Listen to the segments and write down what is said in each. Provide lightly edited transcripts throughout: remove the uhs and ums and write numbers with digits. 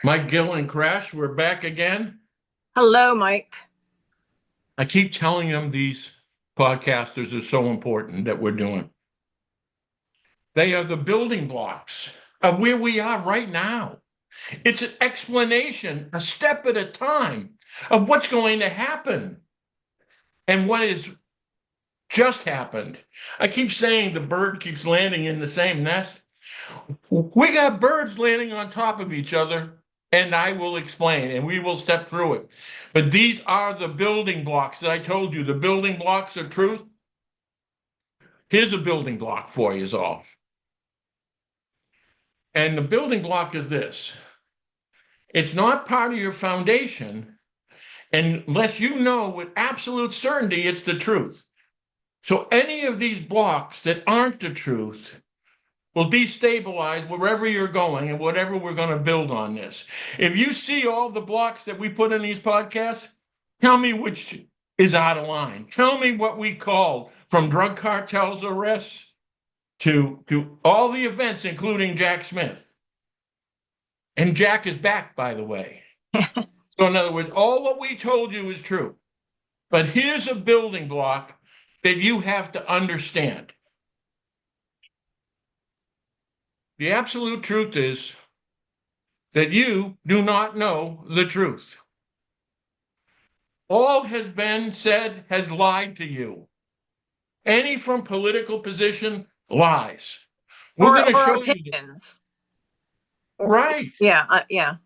Mike Gill and Crash, we're back again. Hello, Mike. I keep telling them these podcasters are so important that we're doing. They are the building blocks of where we are right now. It's an explanation, a step at a time, of what's going to happen and what has just happened. I keep saying the bird keeps landing in the same nest. We got birds landing on top of each other, and I will explain, and we will step through it. But these are the building blocks that I told you, the building blocks of truth. Here's a building block for you, all. And the building block is this: it's not part of your foundation unless you know with absolute certainty it's the truth. So any of these blocks that aren't the truth will destabilize wherever you're going and whatever we're going to build on this. If you see all the blocks that we put in these podcasts, tell me which is out of line. Tell me what we called from drug cartels arrests to all the events, including Jack Smith. And Jack is back, by the way. So, in other words, all what we told you is true. But here's a building block that you have to understand. The absolute truth is that you do not know the truth. All has been said has lied to you. Any from political position lies. We're going to Or show you. opinions. Right. Yeah, yeah.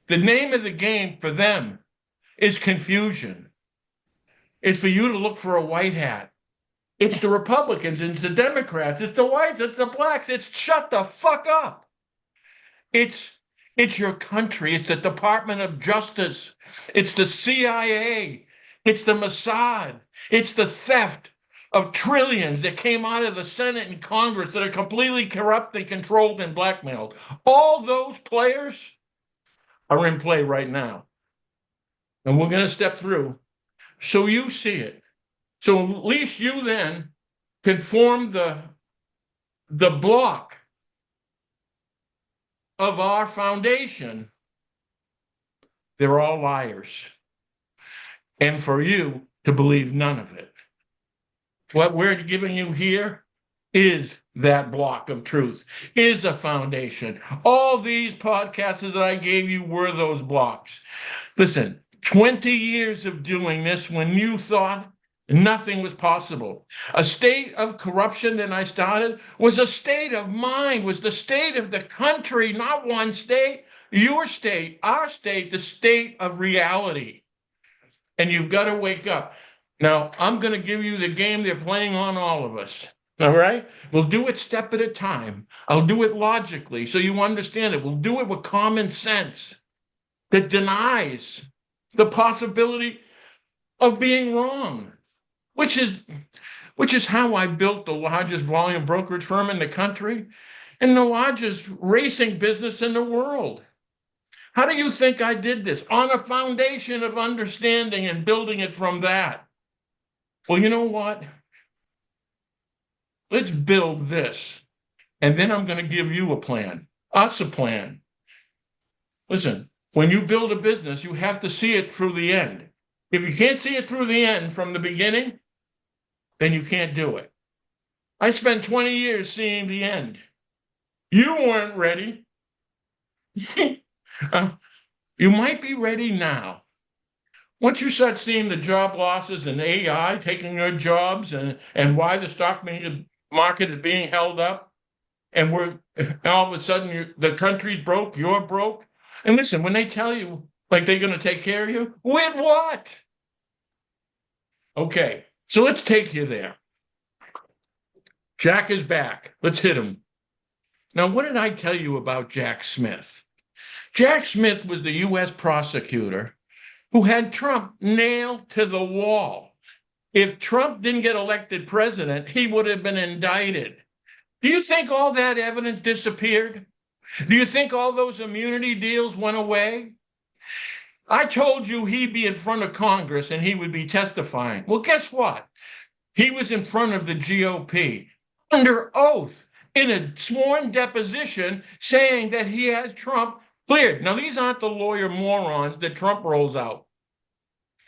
The name of the game for them is confusion. It's for you to look for a white hat. It's the Republicans, it's the Democrats, it's the whites, it's the blacks. It's shut the fuck up. It's it's your country. It's the Department of Justice. It's the CIA. It's the Mossad. It's the theft of trillions that came out of the Senate and Congress that are completely corrupt and controlled and blackmailed. All those players are in play right now. And we're going to step through so you see it. So at least you then can form the block of our foundation. They're all liars. And for you to believe none of it. What we're giving you here is that block of truth, is a foundation. All these podcasts that I gave you were those blocks. Listen, 20 years of doing this when you thought nothing was possible. A state of corruption that I started was a state of mind, was the state of the country, not one state, your state, our state, the state of reality. And you've got to wake up. Now, I'm going to give you the game they're playing on all of us. All right? We'll do it step at a time. I'll do it logically so you understand it. We'll do it with common sense that denies the possibility of being wrong, which is how I built the largest volume brokerage firm in the country and the largest racing business in the world. How do you think I did this? On a foundation of understanding and building it from that. Well, you know what? Let's build this. And then I'm going to give you a plan, us a plan. Listen, when you build a business, you have to see it through the end. If you can't see it through the end from the beginning, then you can't do it. I spent 20 years seeing the end. You weren't ready. uh, you might be ready now. Once you start seeing the job losses and AI taking your jobs and why the stock market is being held up, and we're all of a sudden the country's broke, you're broke. And listen, when they tell you like they're going to take care of you, with what? Okay, so let's take you there. Jack is back. Let's hit him. Now, what did I tell you about Jack Smith? Jack Smith was the U.S. prosecutor who had Trump nailed to the wall. If Trump didn't get elected president, he would have been indicted. Do you think all that evidence disappeared? Do you think all those immunity deals went away? I told you he'd be in front of Congress and he would be testifying. Well, guess what? He was in front of the GOP under oath in a sworn deposition saying that he had Trump Cleared. Now, these aren't the lawyer morons that Trump rolls out.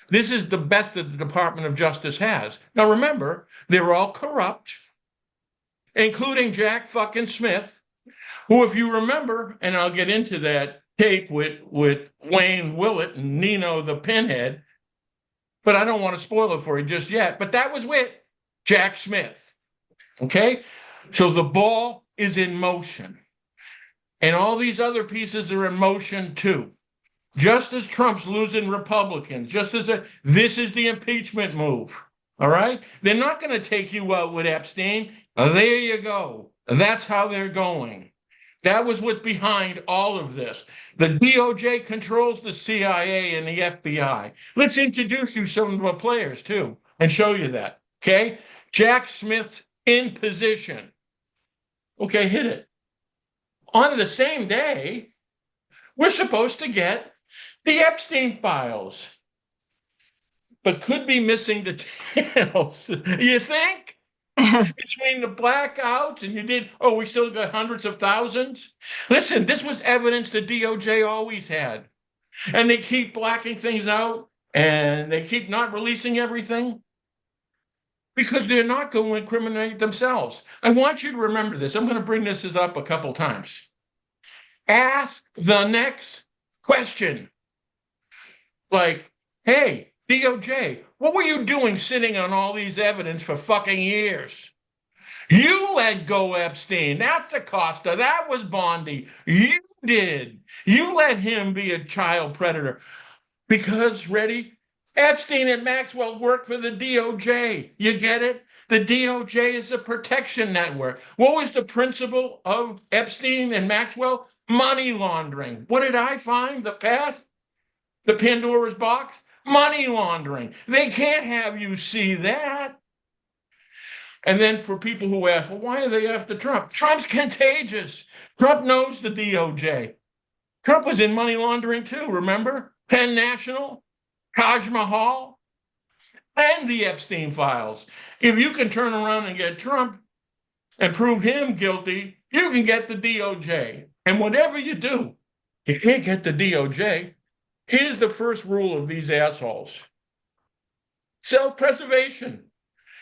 This is the best that the Department of Justice has. Now, remember, they're all corrupt, including Jack fucking Smith, who, if you remember, and I'll get into that tape with Wayne Willett and Nino the Pinhead, but I don't want to spoil it for you just yet. But that was with Jack Smith. Okay? So the ball is in motion. And all these other pieces are in motion too. Just as Trump's losing Republicans, this is the impeachment move. All right? They're not going to take you out with Epstein. There you go. That's how they're going. That was what's behind all of this. The DOJ controls the CIA and the FBI. Let's introduce you some of the players too and show you that. Okay? Jack Smith's in position. Okay, hit it. On the same day, we're supposed to get the Epstein files, but could be missing details. You think? Between the blackouts and we still got hundreds of thousands? Listen, this was evidence the DOJ always had. And they keep blacking things out and they keep not releasing everything because they're not going to incriminate themselves. I want you to remember this. I'm going to bring this up a couple times. Ask the next question. Like, hey, DOJ, what were you doing sitting on all these evidence for fucking years? You let go Epstein. That's Acosta. That was Bondi. You did. You let him be a child predator. Because, ready? Epstein and Maxwell work for the DOJ. You get it? The DOJ is a protection network. What was the principle of Epstein and Maxwell? Money laundering. What did I find? The path? The Pandora's box? Money laundering. They can't have you see that. And then for people who ask, well, why are they after Trump? Trump's contagious. Trump knows the DOJ. Trump was in money laundering too, remember? Penn National, Taj Mahal, and the Epstein files. If you can turn around and get Trump and prove him guilty, you can get the DOJ. And whatever you do, you can't get the DOJ. Here's the first rule of these assholes. Self-preservation.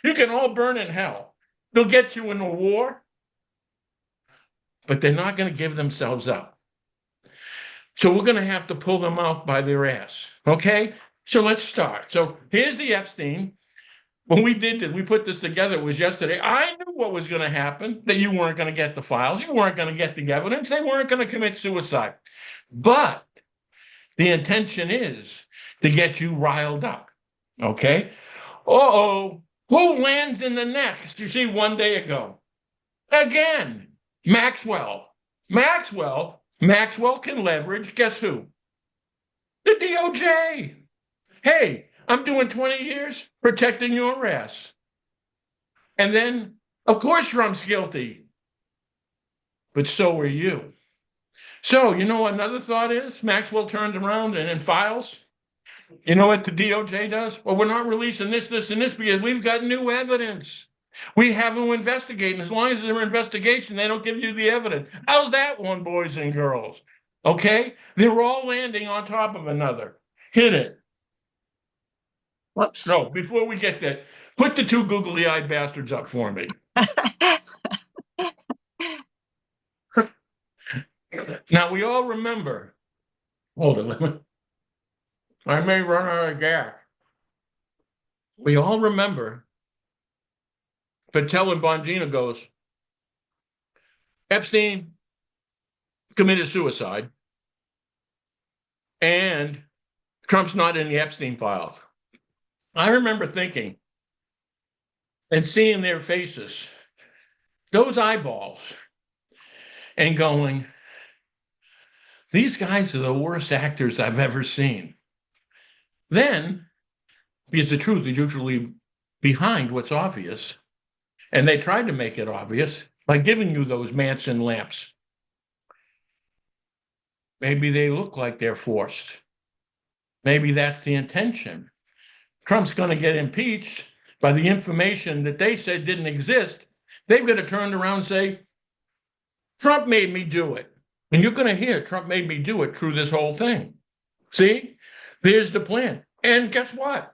You can all burn in hell. They'll get you in a war, but they're not going to give themselves up. So we're going to have to pull them out by their ass. Okay? So let's start. So here's the Epstein. When we put this together, it was yesterday. I knew what was going to happen, that you weren't going to get the files. You weren't going to get the evidence. They weren't going to commit suicide. But the intention is to get you riled up. Okay? Uh-oh. Who lands in the next? You see, one day ago. Again, Maxwell. Maxwell can leverage, guess who? The DOJ. Hey, I'm doing 20 years protecting your ass. And then, of course, Trump's guilty. But so are you. So, you know what another thought is? Maxwell turns around and files. You know what the DOJ does? Well, we're not releasing this, and this because we've got new evidence. We have to investigate. And as long as they're investigation, they don't give you the evidence. How's that one, boys and girls? Okay? They're all landing on top of another. Hit it. Whoops. No, before we get that, put the two googly-eyed bastards up for me. Now, we all remember. Hold on. I may run out of gas. We all remember Patel and Bongino goes, Epstein committed suicide, and Trump's not in the Epstein files. I remember thinking and seeing their faces, those eyeballs, and going, these guys are the worst actors I've ever seen. Then, because the truth is usually behind what's obvious, and they tried to make it obvious by giving you those Manson lamps. Maybe they look like they're forced. Maybe that's the intention. Trump's going to get impeached by the information that they said didn't exist. They've got to turn around and say, Trump made me do it. And you're going to hear Trump made me do it through this whole thing. See, there's the plan. And guess what?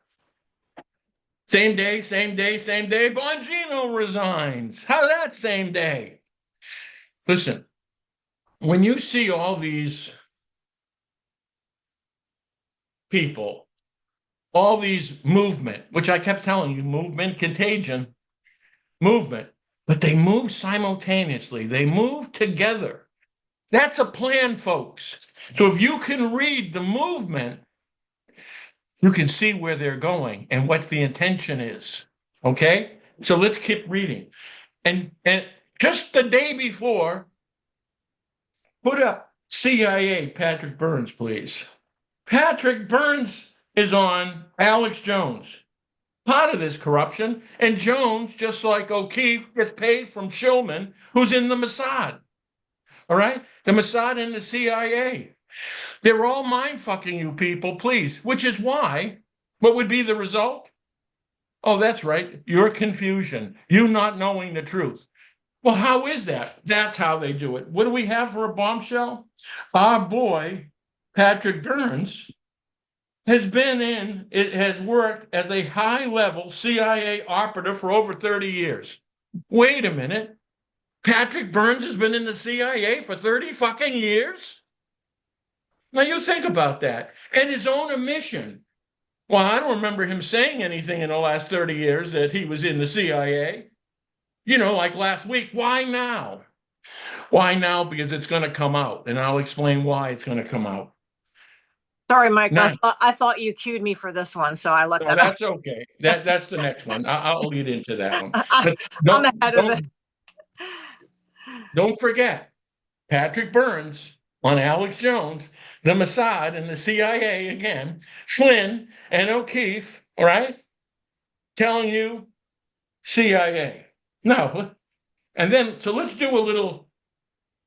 Same day, same day, same day, Bongino resigns. How's that same day? Listen, when you see all these people, all these movement, which I kept telling you, movement, contagion, movement, but they move simultaneously. They move together. That's a plan, folks. So if you can read the movement, you can see where they're going and what the intention is. Okay? So let's keep reading. And just the day before, put up CIA Patrick Burns, please. Patrick Burns is on Alex Jones, part of this corruption. And Jones, just like O'Keefe, gets paid from Shulman, who's in the Mossad. All right? The Mossad and the CIA. They're all mind fucking you people, please, which is why, what would be the result? Oh, that's right. Your confusion, you not knowing the truth. Well, how is that? That's how they do it. What do we have for a bombshell? Our boy, Patrick Burns, has worked as a high level CIA operative for over 30 years. Wait a minute. Patrick Burns has been in the CIA for 30 fucking years? Now you think about that. And his own admission. Well, I don't remember him saying anything in the last 30 years that he was in the CIA. You know, like last week. Why now? Why now? Because it's going to come out. And I'll explain why it's going to come out. Sorry, Mike. Now, I thought you cued me for this one, so I let no, that. that's okay. That's the next one. I'll lead into that one. But I'm ahead of it. Don't forget, Patrick Burns on Alex Jones, the Mossad and the CIA again, Flynn and O'Keefe, all right, telling you CIA. No. And then, so let's do a little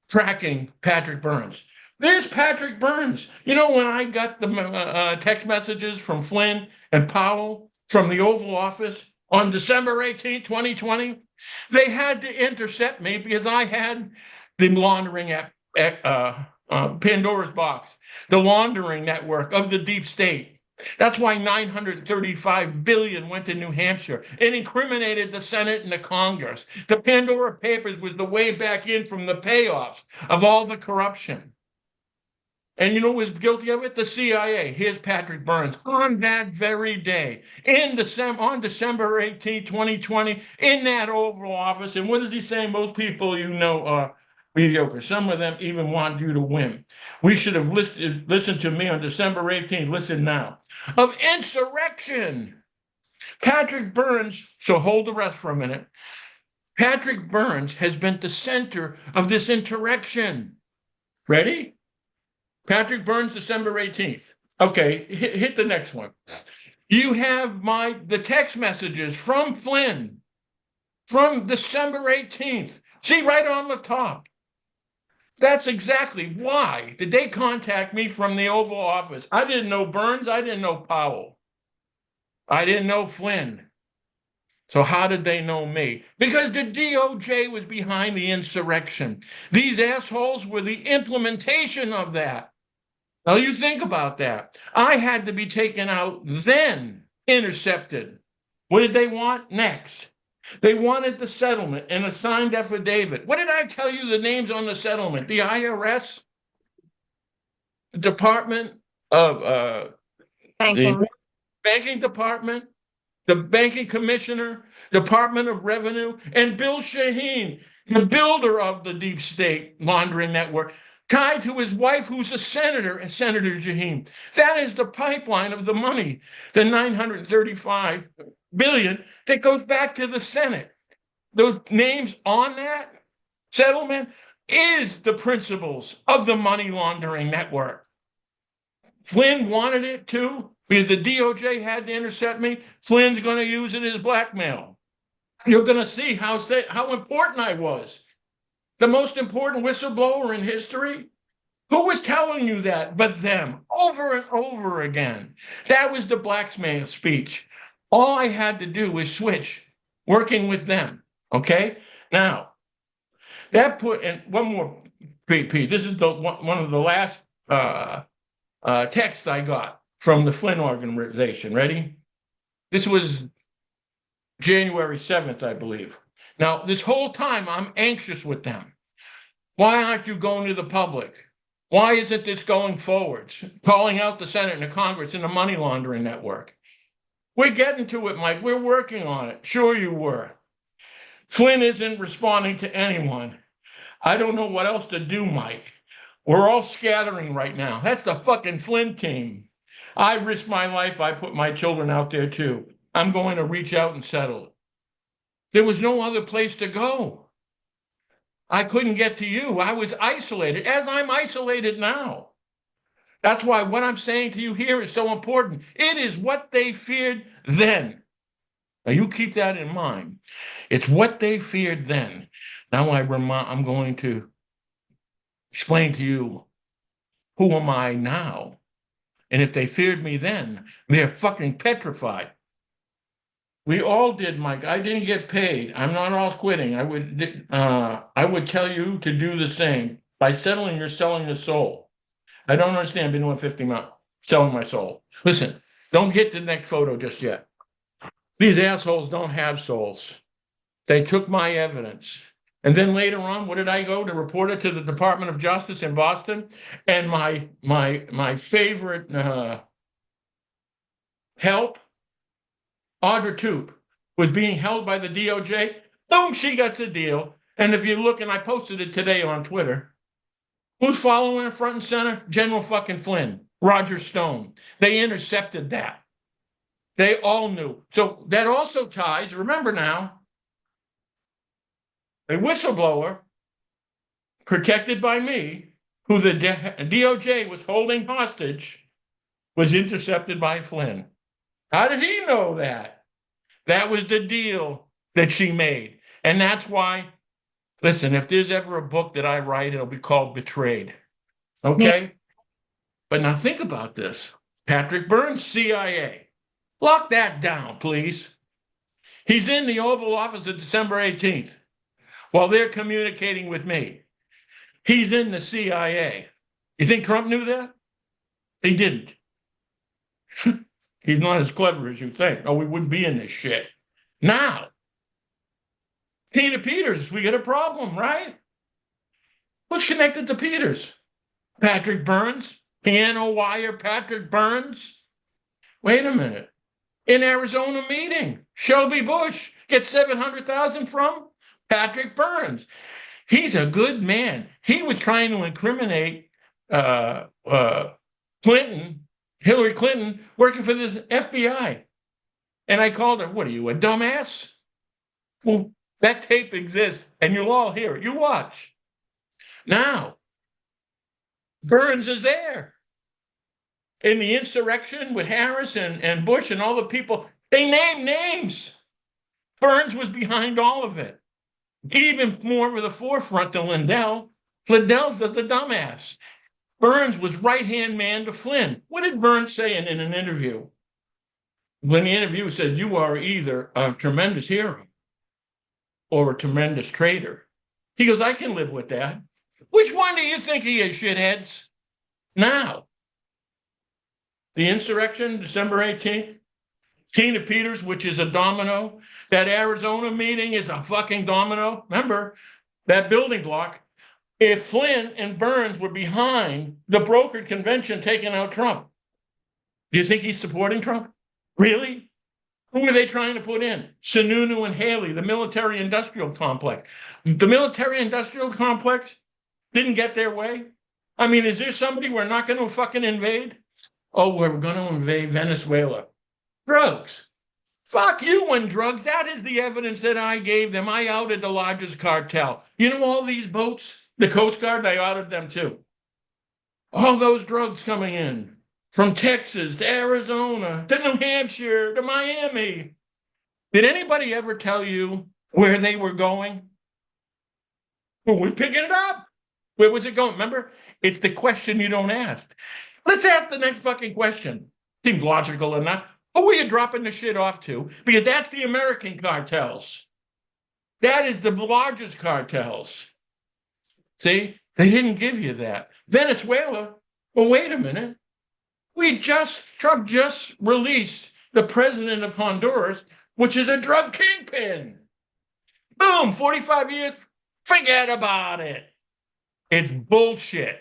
tracking Patrick Burns. There's Patrick Burns. You know, when I got the text messages from Flynn and Powell from the Oval Office on December 18, 2020, they had to intercept me because I had the laundering Pandora's box, the laundering network of the deep state. That's why 935 billion went to New Hampshire. It incriminated the Senate and the Congress. The Pandora Papers was the way back in from the payoffs of all the corruption. And you know who was guilty of it? The CIA. Here's Patrick Burns on that very day, on December 18, 2020, in that Oval Office. And what does he say? Most people you know are mediocre. Some of them even want you to win. We should have listened to me on December 18th. Listen now. Of insurrection. Patrick Burns, so hold the rest for a minute. Patrick Burns has been the center of this insurrection. Ready? Patrick Burns, December 18th. Okay, hit the next one. You have the text messages from Flynn from December 18th. See right on the top. That's exactly why did they contact me from the Oval Office. I didn't know Burns. I didn't know Powell. I didn't know Flynn. So how did they know me? Because the DOJ was behind the insurrection. These assholes were the implementation of that. Now you think about that. I had to be taken out, then intercepted. What did they want next? They wanted the settlement and a signed affidavit. What did I tell you the names on the settlement? The IRS, the Department of Banking. the Banking Department, the Banking Commissioner, Department of Revenue, and Bill Shaheen, the builder of the deep state laundering network, tied to his wife, who's a senator, and Senator Shaheen. That is the pipeline of the money, the 935 billion that goes back to the Senate. Those names on that settlement is the principles of the money laundering network. Flynn wanted it too, because the DOJ had to intercept me. Flynn's going to use it as blackmail. You're going to see how important I was. The most important whistleblower in history. Who was telling you that but them over and over again? That was the blackmail speech. All I had to do was switch, working with them. Okay? Now, that put, and one more Pete, this is one of the last texts I got from the Flynn organization. Ready? This was January 7th, I believe. Now, this whole time, I'm anxious with them. Why aren't you going to the public? Why isn't this going forwards? Calling out the Senate and the Congress and the money laundering network. We're getting to it, Mike. We're working on it. Sure you were. Flynn isn't responding to anyone. I don't know what else to do, Mike. We're all scattering right now. That's the fucking Flynn team. I risk my life. I put my children out there too. I'm going to reach out and settle it. There was no other place to go. I couldn't get to you. I was isolated, as I'm isolated now. That's why what I'm saying to you here is so important. It is what they feared then. Now, you keep that in mind. It's what they feared then. Now I'm going to explain to you, who am I now? And if they feared me then, they're fucking petrified. We all did, Mike. I didn't get paid. I'm not all quitting. I would tell you to do the same. By settling, you're selling your soul. I don't understand. I've been doing 50 miles, selling my soul. Listen, don't hit the next photo just yet. These assholes don't have souls. They took my evidence. And then later on, what did I go to report it to the Department of Justice in Boston? And my favorite help, Audra Toop, was being held by the DOJ. Boom, she got the deal. And if you look, and I posted it today on Twitter, who's following her front and center? General fucking Flynn, Roger Stone. They intercepted that. They all knew. So that also ties, remember now, a whistleblower protected by me, who the DOJ was holding hostage, was intercepted by Flynn. How did he know that? That was the deal that she made. And that's why, listen, if there's ever a book that I write, it'll be called Betrayed. Okay? Yeah. But now think about this. Patrick Burns, CIA. Lock that down, please. He's in the Oval Office on December 18th while they're communicating with me. He's in the CIA. You think Trump knew that? He didn't. He's not as clever as you think. Oh, we wouldn't be in this shit. Now, Tina Peters, we got a problem, right? Who's connected to Peters? Patrick Burns? Piano wire Patrick Burns? Wait a minute. In Arizona meeting, Shelby Bush gets $700,000 from Patrick Burns. He's a good man. He was trying to incriminate Hillary Clinton, working for this FBI. And I called her, what are you, a dumbass? Well, that tape exists, and you'll all hear it. You watch. Now, Burns is there. In the insurrection with Harris and Bush and all the people, they named names. Burns was behind all of it. Even more with the forefront than Lindell. Lindell's the dumbass. Burns was right-hand man to Flynn. What did Burns say in an interview? When the interviewer said, you are either a tremendous hero or a tremendous traitor. He goes, I can live with that. Which one do you think he is, shitheads? Now, the insurrection, December 18th, Tina Peters, which is a domino. That Arizona meeting is a fucking domino. Remember, that building block. If Flynn and Burns were behind the brokered convention taking out Trump, do you think he's supporting Trump? Really? Who are they trying to put in? Sununu and Haley, the military-industrial complex. The military-industrial complex didn't get their way? I mean, is there somebody we're not going to fucking invade? Oh, we're going to invade Venezuela. Drugs. Fuck you and drugs. That is the evidence that I gave them. I outed the largest cartel. You know all these boats? The Coast Guard, I outed them too. All those drugs coming in from Texas to Arizona to New Hampshire to Miami. Did anybody ever tell you where they were going? Well, we're picking it up. Where was it going? Remember, it's the question you don't ask. Let's ask the next fucking question. Seems logical enough. Who are you dropping the shit off to? Because that's the American cartels. That is the largest cartels. See? They didn't give you that. Venezuela, well, wait a minute. Trump just released the president of Honduras, which is a drug kingpin. Boom, 45 years, forget about it. It's bullshit.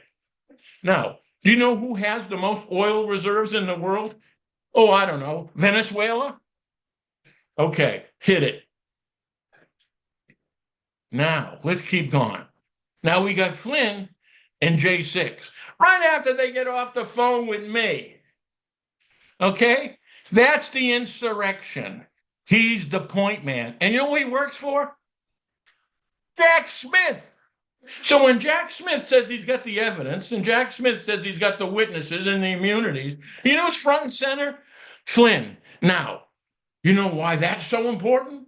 Now, do you know who has the most oil reserves in the world? Oh, I don't know. Venezuela? Okay, hit it. Now, let's keep going. Now we got Flynn and J6. Right after they get off the phone with me. Okay? That's the insurrection. He's the point man. And you know who he works for? Jack Smith. So when Jack Smith says he's got the evidence and Jack Smith says he's got the witnesses and the immunities, you know who's front and center? Flynn. Now, you know why that's so important?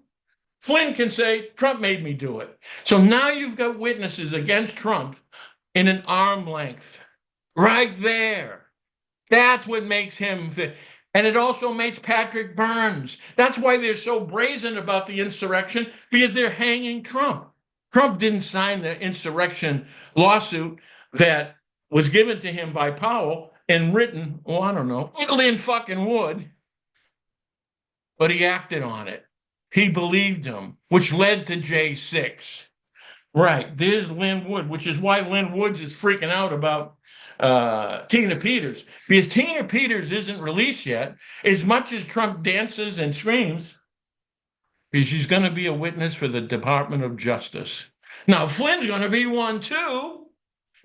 Flynn can say, Trump made me do it. So now you've got witnesses against Trump in an arm length right there. That's what makes him. And it also makes Patrick Burns. That's why they're so brazen about the insurrection, because they're hanging Trump. Trump didn't sign the insurrection lawsuit that was given to him by Powell and written, oh, I don't know, Lynn fucking Wood, but he acted on it. He believed him, which led to J6. Right, there's Lynn Wood, which is why Lynn Woods is freaking out about Tina Peters, because Tina Peters isn't released yet, as much as Trump dances and screams, because she's going to be a witness for the Department of Justice. Now, Flynn's going to be one too,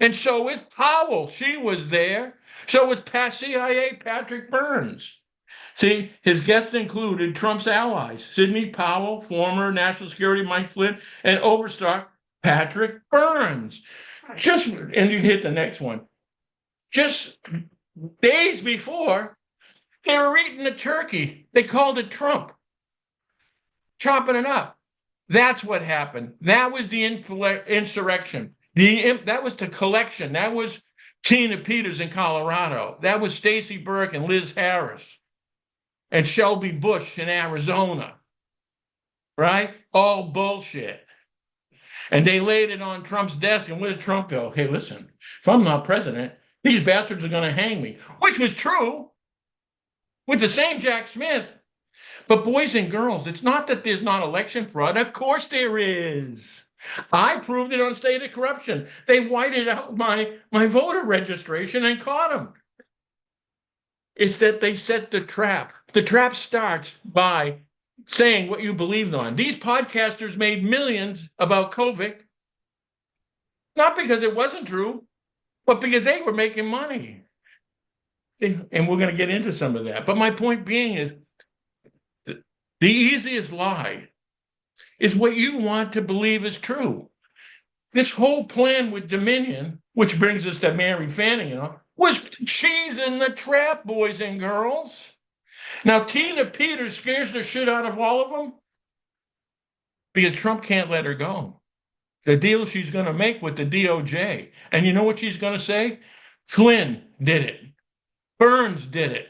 and so is Powell. She was there. So was CIA Patrick Burns. See, his guests included Trump's allies, Sidney Powell, former National Security Mike Flynn, and overstar Patrick Burns. And you hit the next one. Just days before, they were eating a turkey. They called it Trump, chopping it up. That's what happened. That was the insurrection. That was the collection. That was Tina Peters in Colorado. That was Stacy Burke and Liz Harris and Shelby Bush in Arizona, right? All bullshit. And they laid it on Trump's desk, and where did Trump go? Hey, listen, if I'm not president, these bastards are going to hang me, which was true with the same Jack Smith. But boys and girls, it's not that there's not election fraud. Of course there is. I proved it on State of Corruption. They whited out my voter registration and caught them. It's that they set the trap. The trap starts by saying what you believed on. These podcasters made millions about COVID, not because it wasn't true, but because they were making money. And we're going to get into some of that. But my point being is the easiest lie is what you want to believe is true. This whole plan with Dominion, which brings us to Mary Fanning, was cheese in the trap, boys and girls. Now, Tina Peters scares the shit out of all of them because Trump can't let her go. The deal she's going to make with the DOJ. And you know what she's going to say? Flynn did it. Burns did it.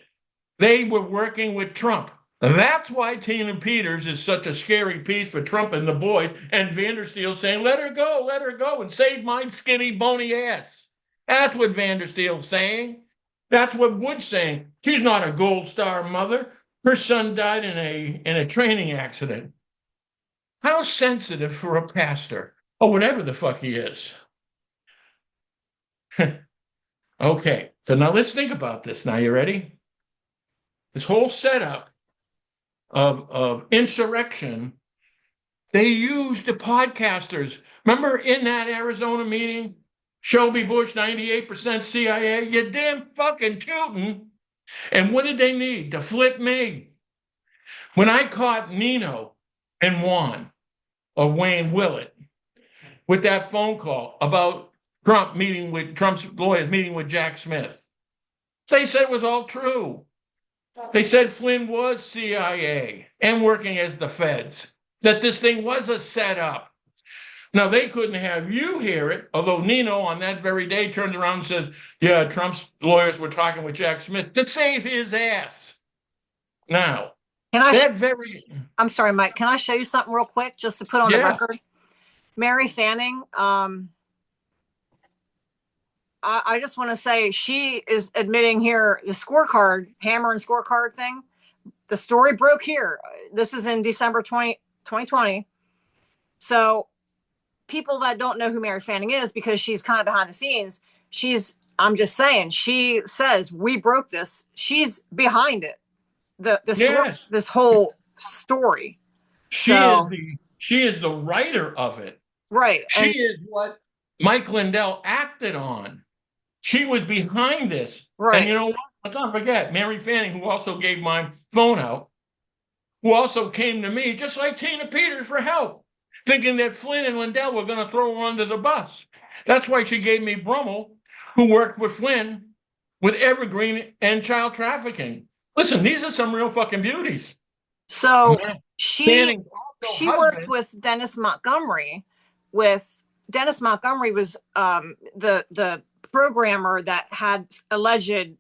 They were working with Trump. That's why Tina Peters is such a scary piece for Trump and the boys, and Vandersteel saying, let her go, and save my skinny, bony ass. That's what Vandersteel's saying. That's what Wood's saying. She's not a gold star mother. Her son died in a training accident. How sensitive for a pastor, or whatever the fuck he is. Okay, so now let's think about this. Now, you ready? This whole setup of insurrection, they used the podcasters. Remember in that Arizona meeting, Shelby Bush, 98% CIA, you damn fucking tootin'. And what did they need? To flip me. When I caught Nino and Juan, or Wayne Willett, with that phone call about Trump's lawyers meeting with Jack Smith, they said it was all true. They said Flynn was CIA and working as the feds, that this thing was a setup. Now, they couldn't have you hear it, although Nino on that very day turns around and says, yeah, Trump's lawyers were talking with Jack Smith to save his ass. Now, I'm sorry, Mike, can I show you something real quick just to put on the record? Mary Fanning, I just want to say she is admitting here the scorecard, hammer and scorecard thing. The story broke here. This is in December 2020. So people that don't know who Mary Fanning is, because she's kind of behind the scenes, I'm just saying, she says we broke this. She's behind it. The story, Yes, this whole story. she is So the writer of it. right. She is what Mike Lindell acted on. She was behind this. And you Right. know what? Let's not forget Mary Fanning, who also gave my phone out, who also came to me, just like Tina Peters, for help, thinking that Flynn and Lindell were going to throw her under the bus. That's why she gave me Brummel, who worked with Flynn with Evergreen and child trafficking. Listen, these are some real fucking beauties. So she Fanning's also she worked husband. with Dennis Montgomery. Dennis Montgomery was the programmer that had alleged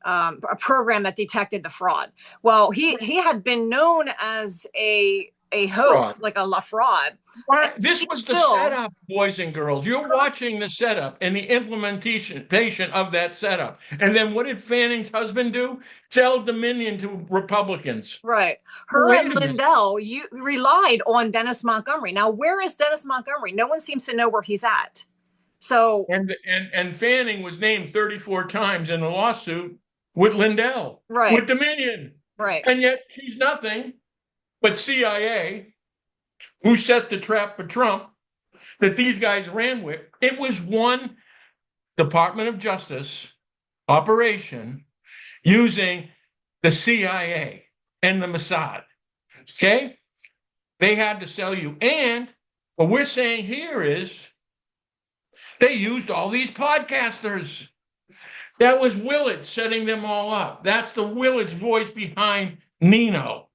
a program that detected the fraud. Well, he had been known as a hoax, Fraud. like a fraud. Right. This was the Still, setup, boys and girls. You're watching the setup and the implementation of that setup. And then what did Fanning's husband do? Sell Dominion to Republicans. right. Her Wait and a minute. Lindell, you relied on Dennis Montgomery. Now, where is Dennis Montgomery? No one seems to know where he's at. So, And Fanning was named 34 times in a lawsuit with Lindell, right, with Dominion. right. And yet she's nothing but CIA, who set the trap for Trump that these guys ran with. It was one Department of Justice operation using the CIA and the Mossad. Okay? They had to sell you. And what we're saying here is they used all these podcasters. That was Willett setting them all up. That's the Willett's voice behind Nino.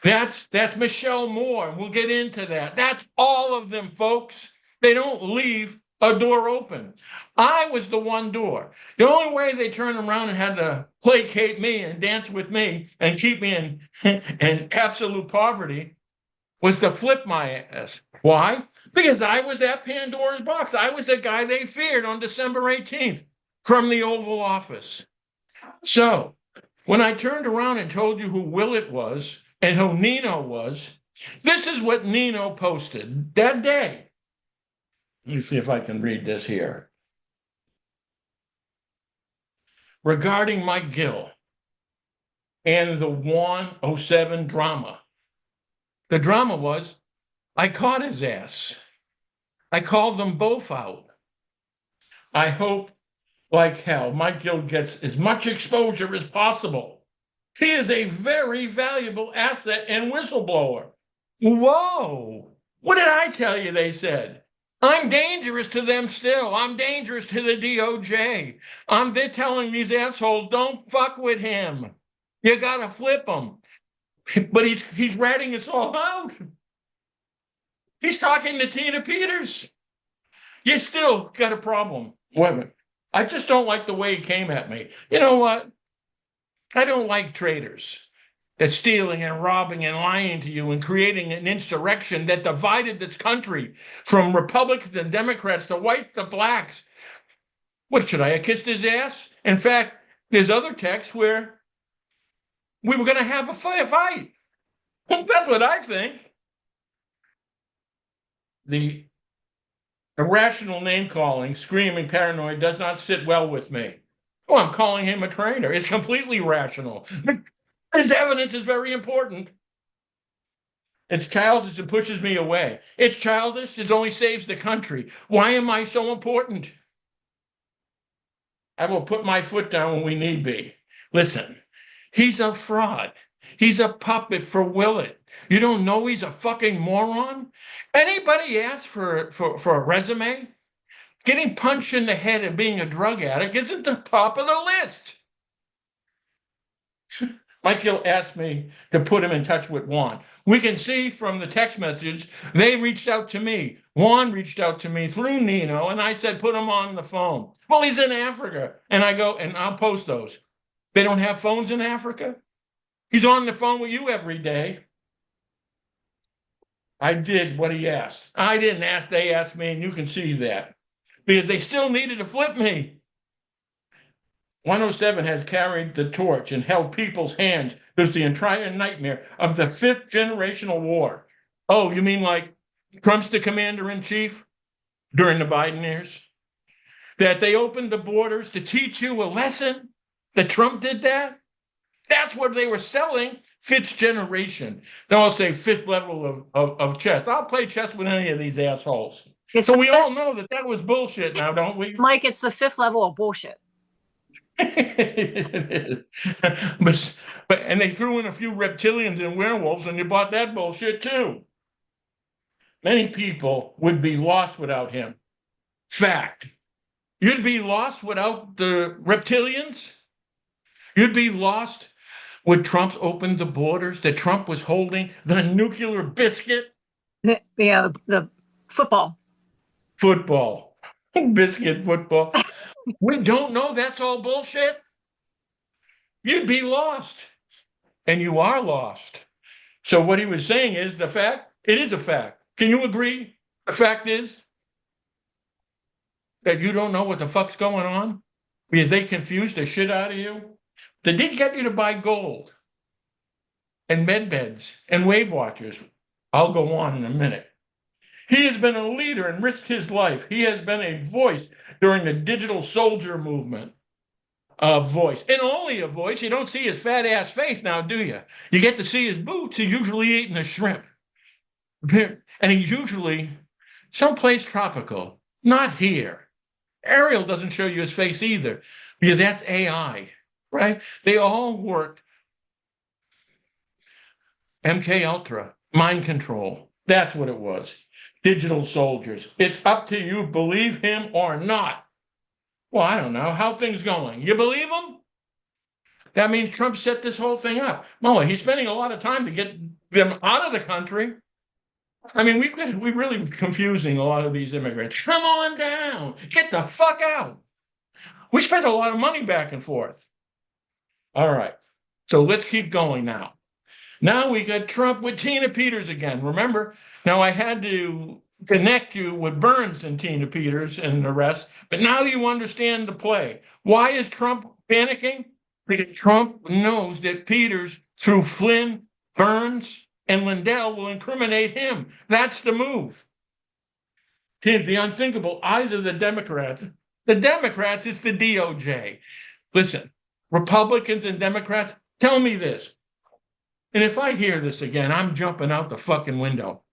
That's Michelle Moore. We'll get into that. That's all of them, folks. They don't leave a door open. I was the one door. The only way they turned around and had to placate me and dance with me and keep me in absolute poverty was to flip my ass. Why? Because I was that Pandora's box. I was the guy they feared on December 18th from the Oval Office. So when I turned around and told you who Willett was and who Nino was, this is what Nino posted that day. Let me see if I can read this here. Regarding Mike Gill and the 107 drama. The drama was, I caught his ass. I called them both out. I hope, like hell, Mike Gill gets as much exposure as possible. He is a very valuable asset and whistleblower. Whoa! What did I tell you? They said. I'm dangerous to them still. I'm dangerous to the DOJ. They're telling these assholes, don't fuck with him. You gotta flip him. But he's ratting us all out. He's talking to Tina Peters. You still got a problem. Women. I just don't like the way he came at me. You know what? I don't like traitors that's stealing and robbing and lying to you and creating an insurrection that divided this country from Republicans and Democrats to whites to blacks. What, should I have kissed his ass? In fact, there's other texts where we were going to have a fight. That's what I think. The irrational name calling, screaming, paranoid does not sit well with me. Oh, I'm calling him a traitor. It's completely rational. His evidence is very important. It's childish. It pushes me away. It's childish. It only saves the country. Why am I so important? I will put my foot down when we need be. Listen, he's a fraud. He's a puppet for Willett. You don't know he's a fucking moron? Anybody ask for a resume? Getting punched in the head and being a drug addict isn't the top of the list. Michael asked me to put him in touch with Juan. We can see from the text messages, they reached out to me. Juan reached out to me through Nino, and I said, put him on the phone. Well, he's in Africa. And I go, and I'll post those. They don't have phones in Africa? He's on the phone with you every day. I did what he asked. I didn't ask, they asked me, and you can see that. because they still needed to flip me. 107 has carried the torch and held people's hands through the entire nightmare of the fifth generational war. Oh, you mean like Trump's the commander in chief during the Biden years? That they opened the borders to teach you a lesson? That Trump did that? That's what they were selling. Fifth generation. They'll say fifth level of chess. I'll play chess with any of these assholes. So we all know that that was bullshit now, don't we? Mike, it's the fifth level of bullshit. but and they threw in a few reptilians and werewolves, and you bought that bullshit too. Many people would be lost without him. Fact. You'd be lost without the reptilians. You'd be lost when Trump opened the borders, that Trump was holding the nuclear biscuit. Yeah, the football. Football. Biscuit football. We don't know that's all bullshit. You'd be lost. And you are lost. So what he was saying is the fact, it is a fact. Can you agree? The fact is that you don't know what the fuck's going on because they confused the shit out of you. They did get you to buy gold and med beds and Wave Watchers. I'll go on in a minute. He has been a leader and risked his life. He has been a voice during the digital soldier movement. A voice, and only a voice. You don't see his fat ass face now, do you? You get to see his boots. He's usually eating a shrimp. And he's usually someplace tropical, not here. Ariel doesn't show you his face either, because that's AI, right? They all work. MK Ultra, mind control. That's what it was. Digital soldiers. It's up to you, believe him or not. Well, I don't know. How things going? You believe him? That means Trump set this whole thing up. No, he's spending a lot of time to get them out of the country. I mean, we really confusing a lot of these immigrants. Come on down. Get the fuck out. We spent a lot of money back and forth. All right. So let's keep going now. Now we got Trump with Tina Peters again. Remember? Now I had to connect you with Burns and Tina Peters and the rest, but now you understand the play. Why is Trump panicking? Because Trump knows that Peters, through Flynn, Burns, and Lindell, will incriminate him. That's the move. The unthinkable, either the Democrats, it's the DOJ. Listen, Republicans and Democrats, tell me this. And if I hear this again, I'm jumping out the fucking window.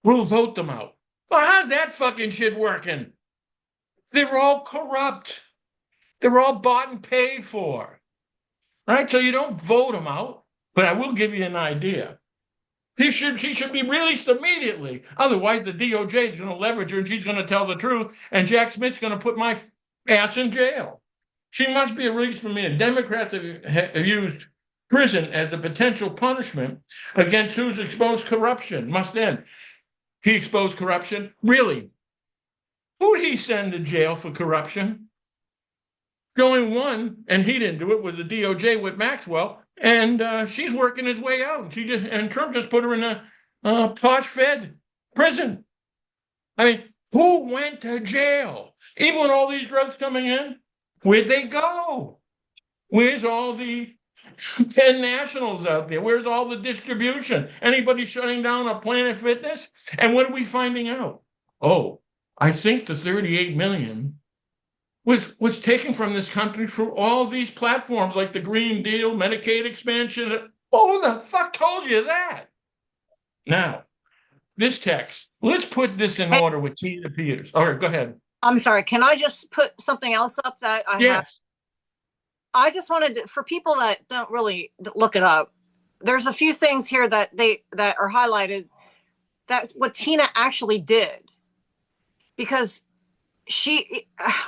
We'll vote them out. Well, how's that fucking shit working? They're all corrupt. They're all bought and paid for. Right? So you don't vote them out, but I will give you an idea. She should be released immediately. Otherwise, the DOJ is going to leverage her and she's going to tell the truth, and Jack Smith's going to put my ass in jail. She must be released from me. Democrats have used prison as a potential punishment against who's exposed corruption. Must end. He exposed corruption? Really? Who'd he send to jail for corruption? The only one, and he didn't do it, was the DOJ with Maxwell, and she's working his way out. And Trump just put her in a posh-fed prison. I mean, who went to jail? Even with all these drugs coming in, where'd they go? Where's all the 10 nationals out there? Where's all the distribution? Anybody shutting down a Planet Fitness? And what are we finding out? Oh, I think the 38 million was taken from this country through all these platforms like the Green Deal, Medicaid expansion. Oh, who the fuck told you that? Now, this text, let's put this in order with Tina Peters. All right, go ahead. I'm sorry. Can I just put something else up that I have? I just wanted to, for people that don't really look it up, there's a few things here that are highlighted that what Tina actually did, because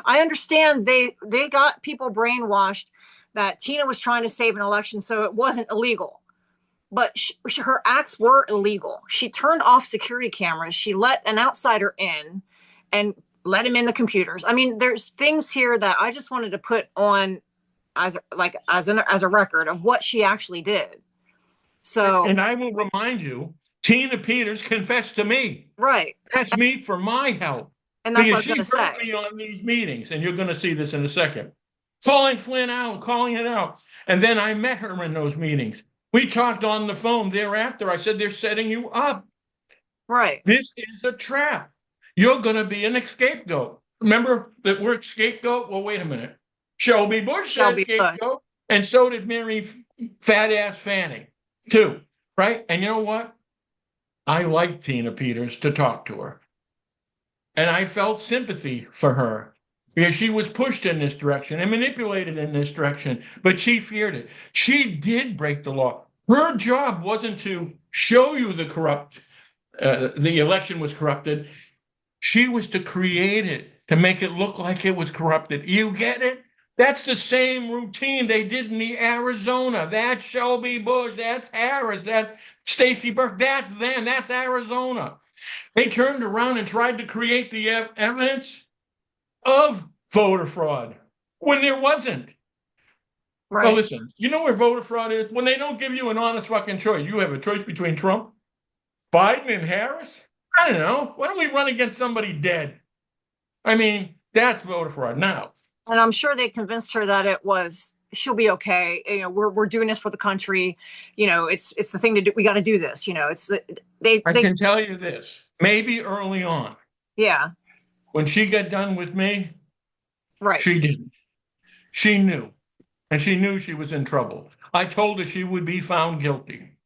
I understand they got people brainwashed that Tina was trying to save an election, so it wasn't illegal, but her acts were illegal. She turned off security cameras. She let an outsider in and let him in the computers. I mean, there's things here that I just wanted to put on as a record of what she actually did. So, and I will remind you, Tina Peters confessed to me. Right. Asked me for my help. And that's what I Because was going she to heard say. me on these meetings, and you're going to see this in a second, calling Flynn out, calling it out. And then I met her in those meetings. We talked on the phone thereafter. I said, they're setting you up. Right. This is a trap. You're going to be an scapegoat. Remember that word scapegoat? Well, wait a minute. Shelby Bush said Shelby Bush. scapegoat, and so did Mary Fat Ass Fanning, too. Right? And you know what? I like Tina Peters to talk to her. And I felt sympathy for her because she was pushed in this direction and manipulated in this direction, but she feared it. She did break the law. Her job wasn't to show you the election was corrupted. She was to create it, to make it look like it was corrupted. You get it? That's the same routine they did in the Arizona. That's Shelby Bush. That's Harris. That's Stacy Burke. That's them. That's Arizona. They turned around and tried to create the evidence of voter fraud when there wasn't. Well, Right. listen, you know where voter fraud is? When they don't give you an honest fucking choice. You have a choice between Trump, Biden, and Harris? I don't know. Why don't we run against somebody dead? I mean, that's voter fraud. Now, And I'm sure they convinced her that she'll be okay. We're doing this for the country. It's the thing to do. We got to do this. I They can tell you this. Maybe early on, yeah, when she got done with me, right. she didn't. She knew. And she knew she was in trouble. I told her she would be found guilty.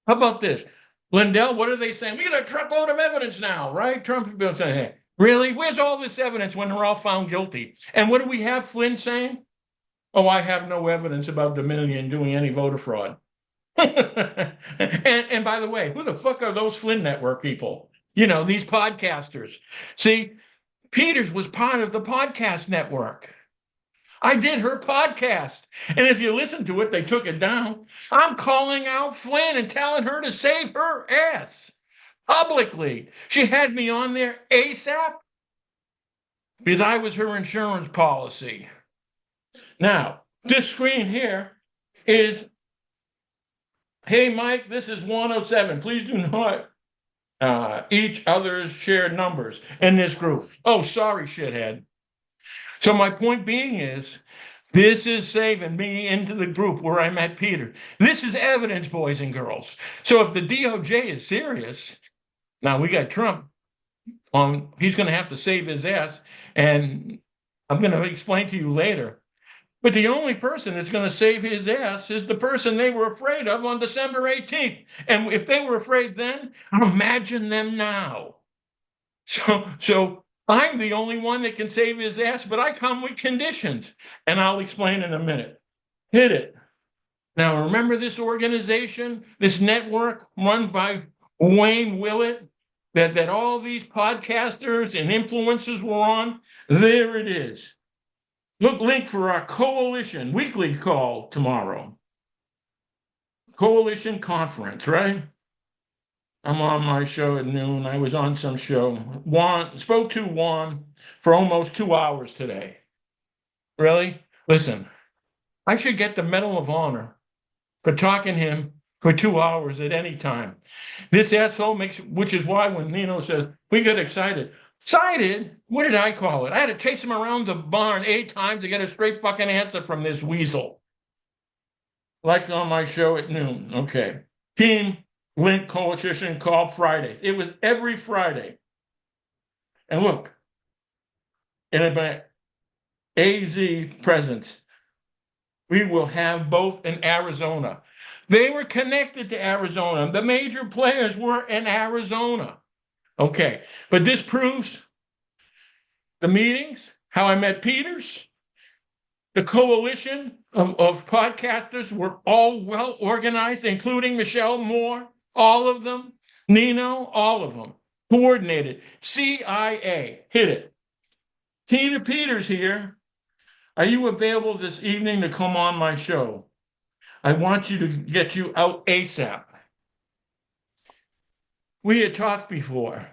How about this? Lindell, what are they saying? We got a truckload of evidence now, right? Trump people saying, hey, really? Where's all this evidence when they're all found guilty? And what do we have Flynn saying? Oh, I have no evidence about Dominion doing any voter fraud. and by the way, who the fuck are those Flynn Network people? These podcasters. See, Peters was part of the podcast network. I did her podcast. And if you listen to it, they took it down. I'm calling out Flynn and telling her to save her ass publicly. She had me on there ASAP because I was her insurance policy. Now, this screen here is, hey, Mike, this is 107. Please do not each other's shared numbers in this group. Oh, sorry, shithead. So my point being is, this is saving me into the group where I met Peter. This is evidence, boys and girls. So if the DOJ is serious, now we got Trump on, he's going to have to save his ass. And I'm going to explain to you later. But the only person that's going to save his ass is the person they were afraid of on December 18th. And if they were afraid then, imagine them now. So I'm the only one that can save his ass, but I come with conditions. And I'll explain in a minute. Hit it. Now, remember this organization, this network run by Wayne Willett, that all these podcasters and influencers were on? There it is. Look, link for our coalition weekly call tomorrow. Coalition conference, right? I'm on my show at noon. I was on some show. Spoke to Juan for almost 2 hours today. Really? Listen, I should get the Medal of Honor for talking to him for 2 hours at any time. This asshole which is why when Nino said, we got excited. Excited? What did I call it? I had to chase him around the barn 8 times to get a straight fucking answer from this weasel. Like on my show at noon. Okay. Team Link Coalition call Fridays. It was every Friday. And look, in about AZ presence, we will have both in Arizona. They were connected to Arizona. The major players were in Arizona. Okay, but this proves the meetings, how I met Peters, the coalition of podcasters were all well organized, including Michelle Moore, all of them, Nino, all of them, coordinated. CIA, hit it. Tina Peters here. Are you available this evening to come on my show? I want you to get you out ASAP. We had talked before.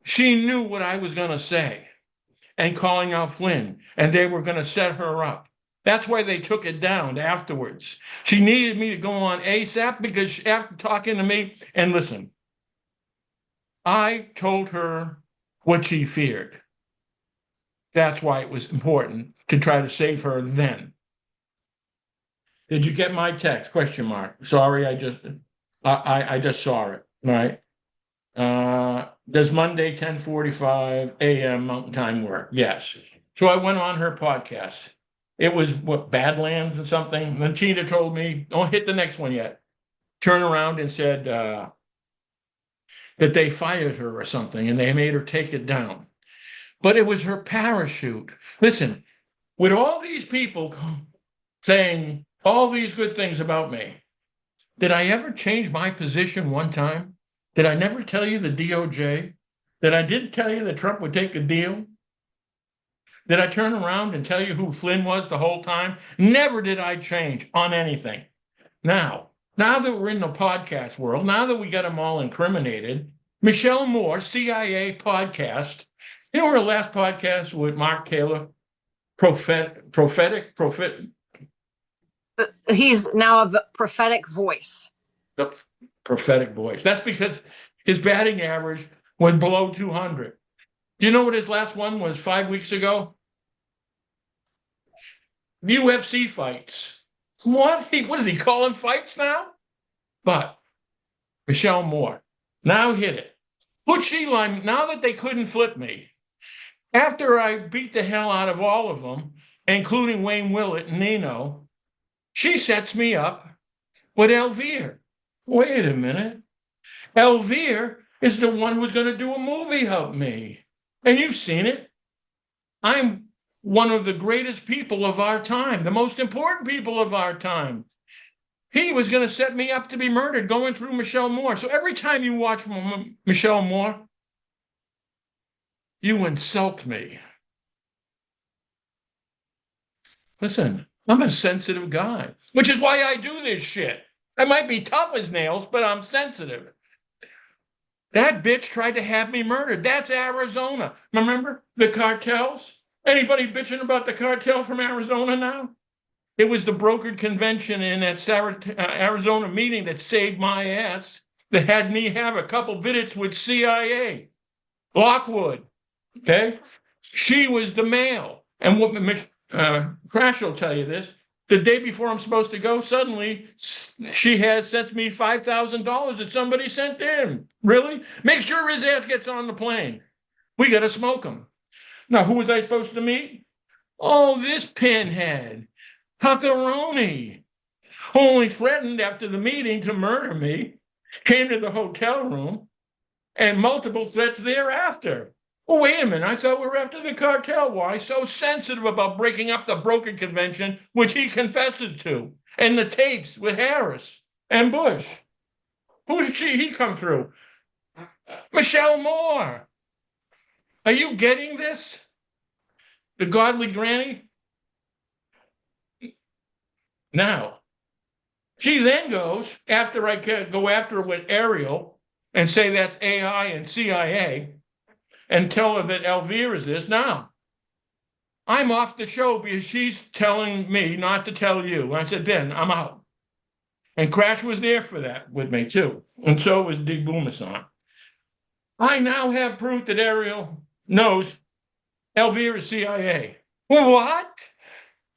She knew what I was going to say and calling out Flynn, and they were going to set her up. That's why they took it down afterwards. She needed me to go on ASAP because after talking to me, and listen, I told her what she feared. That's why it was important to try to save her then. Did you get my text? Question mark. Sorry, I just saw it. Right. Does Monday 10:45 a.m. Mountain Time work? Yes. So I went on her podcast. It was what, Badlands or something. And then Tina told me, don't hit the next one yet. Turn around and said that they fired her or something and they made her take it down. But it was her parachute. Listen, with all these people saying all these good things about me, did I ever change my position one time? Did I never tell you the DOJ? Did I didn't tell you that Trump would take a deal? Did I turn around and tell you who Flynn was the whole time? Never did I change on anything. Now that we're in the podcast world, now that we got them all incriminated, Michelle Moore, CIA podcast. You know her last podcast with Mark Taylor, prophetic. He's now a prophetic voice. The prophetic voice. That's because his batting average was below 200. Do you know what his last one was 5 weeks ago? UFC fights. What does he call them fights now? But Michelle Moore now hit it. Put Sheila, now that they couldn't flip me, after I beat the hell out of all of them, including Wayne Willett and Nino, she sets me up with Elvire. Wait a minute. Elvire is the one who's going to do a movie of me. And you've seen it. I'm one of the greatest people of our time, the most important people of our time. He was going to set me up to be murdered going through Michelle Moore. So every time you watch Michelle Moore, you insult me. Listen, I'm a sensitive guy, which is why I do this shit. I might be tough as nails, but I'm sensitive. That bitch tried to have me murdered. That's Arizona. Remember the cartels? Anybody bitching about the cartel from Arizona now? It was the brokered convention in that Arizona meeting that saved my ass, that had me have a couple visits with CIA. Lockwood, okay? She was the male. And what Crash will tell you this. The day before I'm supposed to go, suddenly she had sent me $5,000 that somebody sent in. Really? Make sure his ass gets on the plane. We got to smoke him. Now, who was I supposed to meet? Oh, this pinhead. Tuckeroni, who only threatened after the meeting to murder me, came to the hotel room, and multiple threats thereafter. Well, wait a minute. I thought we were after the cartel. Why so sensitive about breaking up the brokered convention, which he confesses to, and the tapes with Harris and Bush? Who did he come through? Michelle Moore. Are you getting this? The godly granny? Now, she then goes, after I go after her with Ariel and say that's AI and CIA, and tell her that Elvire is this. Now, I'm off the show because she's telling me not to tell you. I said, then I'm out. And Crash was there for that with me too. And so was D. Boomasan. I now have proof that Ariel knows Elvire is CIA. What?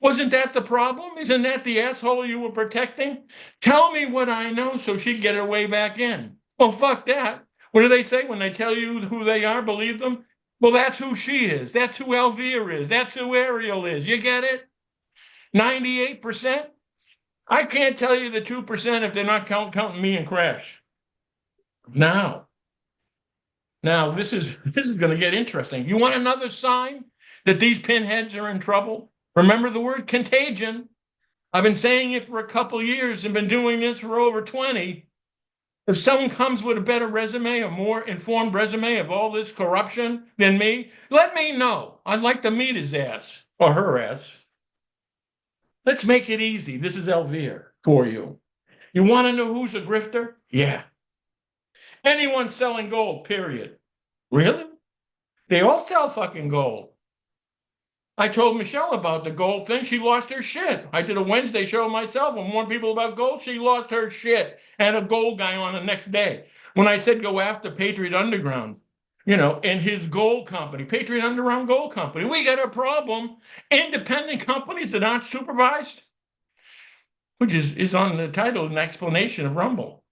Wasn't that the problem? Isn't that the asshole you were protecting? Tell me what I know so she'd get her way back in. Well, fuck that. What do they say when they tell you who they are? Believe them? Well, that's who she is. That's who Elvire is. That's who Ariel is. You get it? 98%? I can't tell you the 2% if they're not counting me and Crash. Now, this is going to get interesting. You want another sign that these pinheads are in trouble? Remember the word contagion. I've been saying it for a couple years and been doing this for over 20. If someone comes with a better resume, a more informed resume of all this corruption than me, let me know. I'd like to meet his ass or her ass. Let's make it easy. This is Elvire for you. You want to know who's a grifter? Yeah. Anyone selling gold, period. Really? They all sell fucking gold. I told Michelle about the gold thing. She lost her shit. I did a Wednesday show myself and warned people about gold. She lost her shit. And a gold guy on the next day. When I said go after Patriot Underground, and his gold company, Patriot Underground Gold Company. We got a problem. Independent companies that aren't supervised, which is on the title, an explanation of Rumble.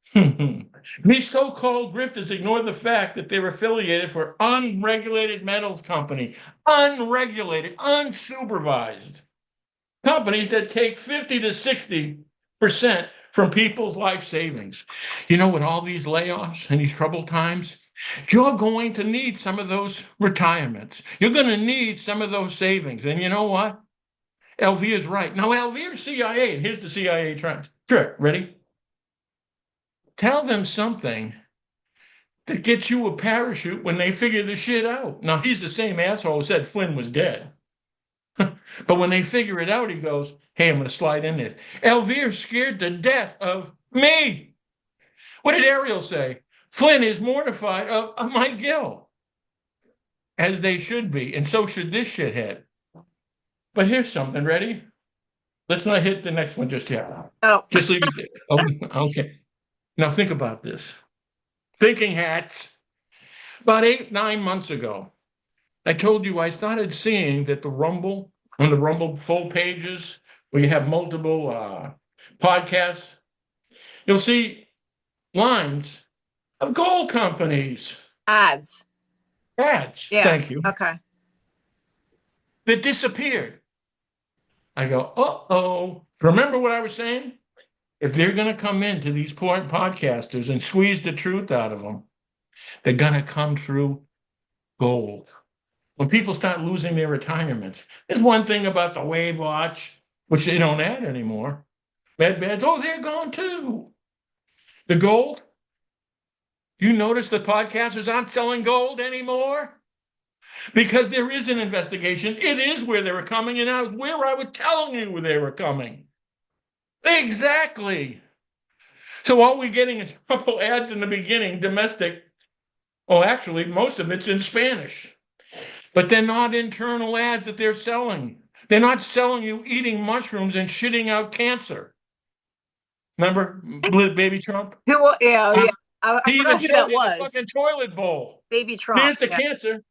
These so-called grifters ignore the fact that they're affiliated for unregulated metals company, unregulated, unsupervised companies that take 50 to 60% from people's life savings. With all these layoffs and these troubled times, you're going to need some of those retirements. You're going to need some of those savings. And you know what? LV is right. Now, LV is CIA, and here's the CIA trick. Ready? Tell them something that gets you a parachute when they figure the shit out. Now, he's the same asshole who said Flynn was dead. But when they figure it out, he goes, hey, I'm going to slide in this. Elvira's scared to death of me. What did Ariel say? Flynn is mortified of my guilt, as they should be, and so should this shithead. But here's something. Ready? Let's not hit the next one just yet. Oh. Just leave it there. Oh, okay. Now think about this. Thinking hats. About 8-9 months ago, I told you I started seeing that on the Rumble full pages, where you have multiple podcasts, you'll see lines of gold companies. Ads. Yeah. Thank you. Okay. That disappeared. I go, uh-oh. Remember what I was saying? If they're going to come into these podcasters and squeeze the truth out of them, they're going to come through gold. When people start losing their retirements, there's one thing about the Wave Watch, which they don't add anymore. Med beds, they're gone too. The gold, you notice the podcasters aren't selling gold anymore? Because there is an investigation. It is where they were coming, and I was telling you where they were coming. Exactly. So all we're getting is a couple ads in the beginning, domestic. Oh, actually, most of it's in Spanish. But they're not internal ads that they're selling. They're not selling you eating mushrooms and shitting out cancer. Remember Baby Trump? Yeah. I He forgot even who showed that you the was. fucking toilet bowl. Baby Trump. There's the cancer.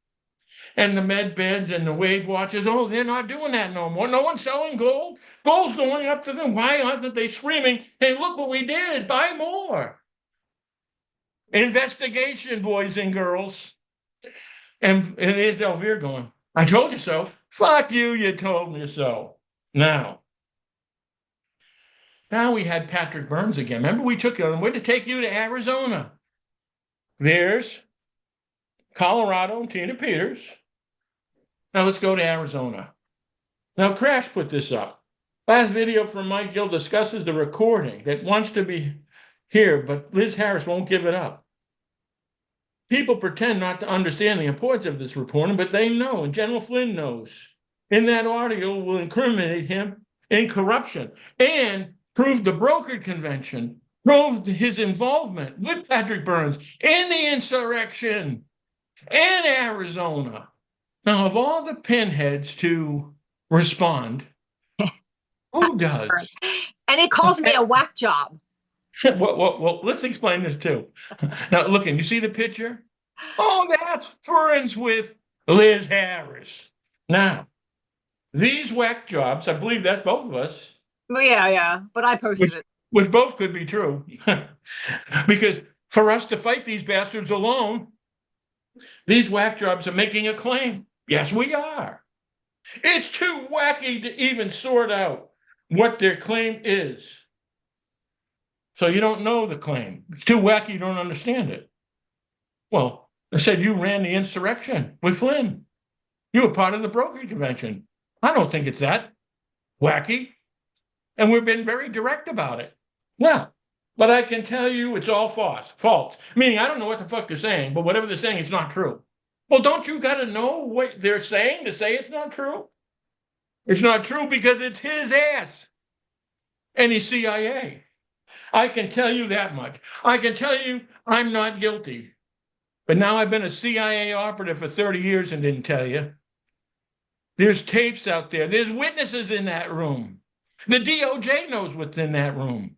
And the med beds and the Wave Watches, they're not doing that no more. No one's selling gold. Gold's going up to them. Why aren't they screaming, hey, look what we did, buy more? Investigation, boys and girls. And there's Elvira going, I told you so. Fuck you, you told me so. Now we had Patrick Burns again. Remember we took him, we're to take you to Arizona. There's Colorado and Tina Peters. Now let's go to Arizona. Now Crash put this up. Last video from Mike Gill discusses the recording that wants to be here, but Liz Harris won't give it up. People pretend not to understand the importance of this reporting, but they know, and General Flynn knows. In that audio will incriminate him in corruption and prove the brokered convention, proved his involvement with Patrick Burns in the insurrection in Arizona. Now, of all the pinheads to respond, who does? And he calls me a whack job. Well, let's explain this too. Now, look, and you see the picture? That's friends with Liz Harris. Now, these whack jobs, I believe that's both of us. Well, yeah, but I posted it. Which both could be true. Because for us to fight these bastards alone, these whack jobs are making a claim. Yes, we are. It's too wacky to even sort out what their claim is. So you don't know the claim. It's too wacky, you don't understand it. Well, I said you ran the insurrection with Flynn. You were part of the brokerage convention. I don't think it's that wacky. And we've been very direct about it. Yeah. But I can tell you it's all false. Meaning I don't know what the fuck they're saying, but whatever they're saying, it's not true. Well, don't you got to know what they're saying to say it's not true? It's not true because it's his ass. And he's CIA. I can tell you that much. I can tell you I'm not guilty. But now I've been a CIA operative for 30 years and didn't tell you. There's tapes out there. There's witnesses in that room. The DOJ knows what's in that room.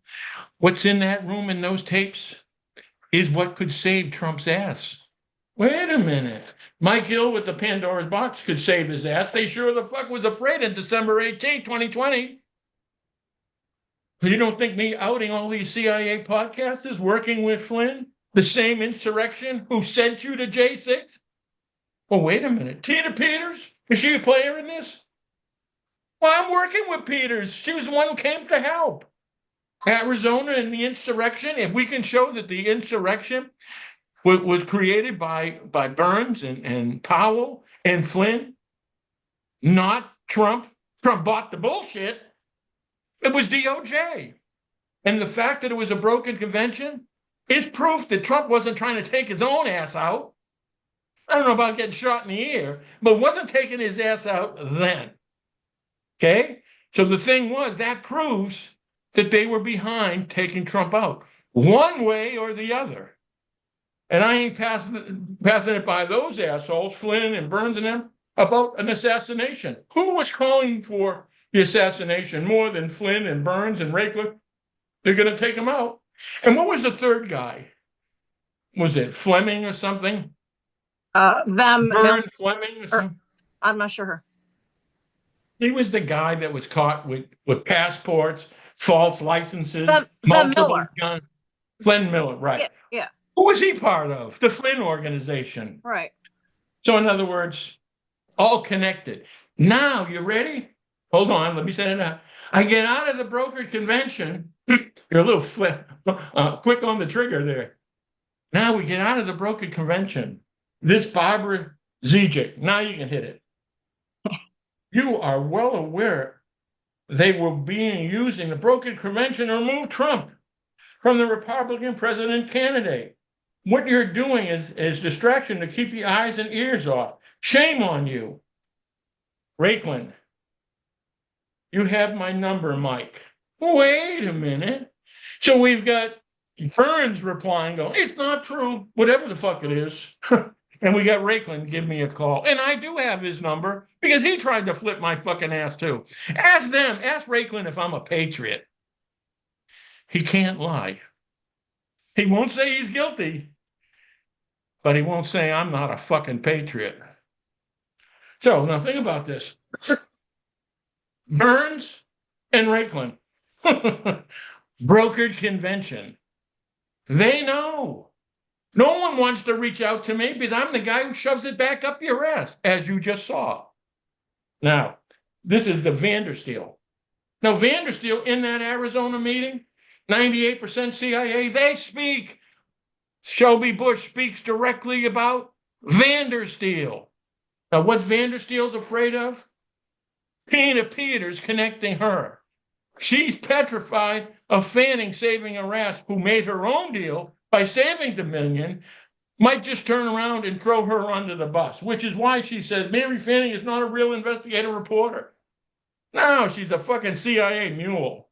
What's in that room in those tapes is what could save Trump's ass. Wait a minute. Mike Hill with the Pandora's box could save his ass. They sure the fuck was afraid on December 18th, 2020. You don't think me outing all these CIA podcasters working with Flynn, the same insurrection who sent you to J6? Well, wait a minute. Tina Peters? Is she a player in this? Well, I'm working with Peters. She was the one who came to help. Arizona and the insurrection, if we can show that the insurrection was created by Burns and Powell and Flynn, not Trump. Trump bought the bullshit. It was DOJ. And the fact that it was a broken convention is proof that Trump wasn't trying to take his own ass out. I don't know about getting shot in the ear, but wasn't taking his ass out then. Okay? So the thing was, that proves that they were behind taking Trump out, one way or the other. And I ain't passing it by those assholes, Flynn and Burns and them, about an assassination. Who was calling for the assassination more than Flynn and Burns and Raikler? They're going to take him out. And what was the third guy? Was it Fleming or something? Fleming or something? I'm not sure. He was the guy that was caught with passports, false licenses, multiple guns. Flynn Miller, right. Yeah. Who was he part of? The Flynn organization. Right. So in other words, all connected. Now, you ready? Hold on, let me set it up. I get out of the brokered convention. You're a little quick on the trigger there. Now we get out of the brokered convention. This Barbara Zijic, now you can hit it. You are well aware they were using the brokered convention to remove Trump from the Republican president candidate. What you're doing is distraction to keep the eyes and ears off. Shame on you. Raiklen, you have my number, Mike. Wait a minute. So we've got Burns replying, going, it's not true, whatever the fuck it is. And we got Raiklen give me a call. And I do have his number because he tried to flip my fucking ass too. Ask Raiklen if I'm a patriot. He can't lie. He won't say he's guilty, but he won't say I'm not a fucking patriot. So now think about this. Burns and Raiklen, brokered convention. They know. No one wants to reach out to me because I'm the guy who shoves it back up your ass, as you just saw. Now, this is the Vandersteel. Now, Vandersteel in that Arizona meeting, 98% CIA, they speak. Shelby Bush speaks directly about Vandersteel. Now, what Vandersteel's afraid of? Tina Peters connecting her. She's petrified of Fanning saving a ass who made her own deal by saving Dominion, might just turn around and throw her under the bus, which is why she says Mary Fanning is not a real investigative reporter. No, she's a fucking CIA mule.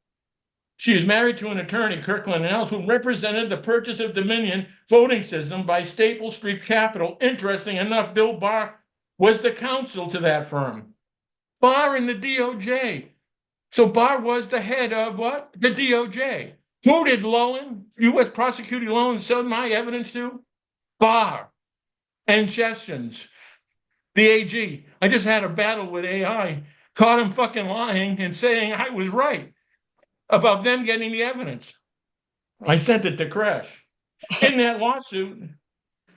She is married to an attorney, Kirkland Ellis, who represented the purchase of Dominion voting system by Staple Street Capital. Interesting enough, Bill Barr was the counsel to that firm. Barr in the DOJ. So Barr was the head of what? The DOJ. Who did U.S. Prosecutor Lowen, send my evidence to? Barr and Sessions, the AG. I just had a battle with AI, caught him fucking lying and saying I was right about them getting the evidence. I sent it to Crash. In that lawsuit,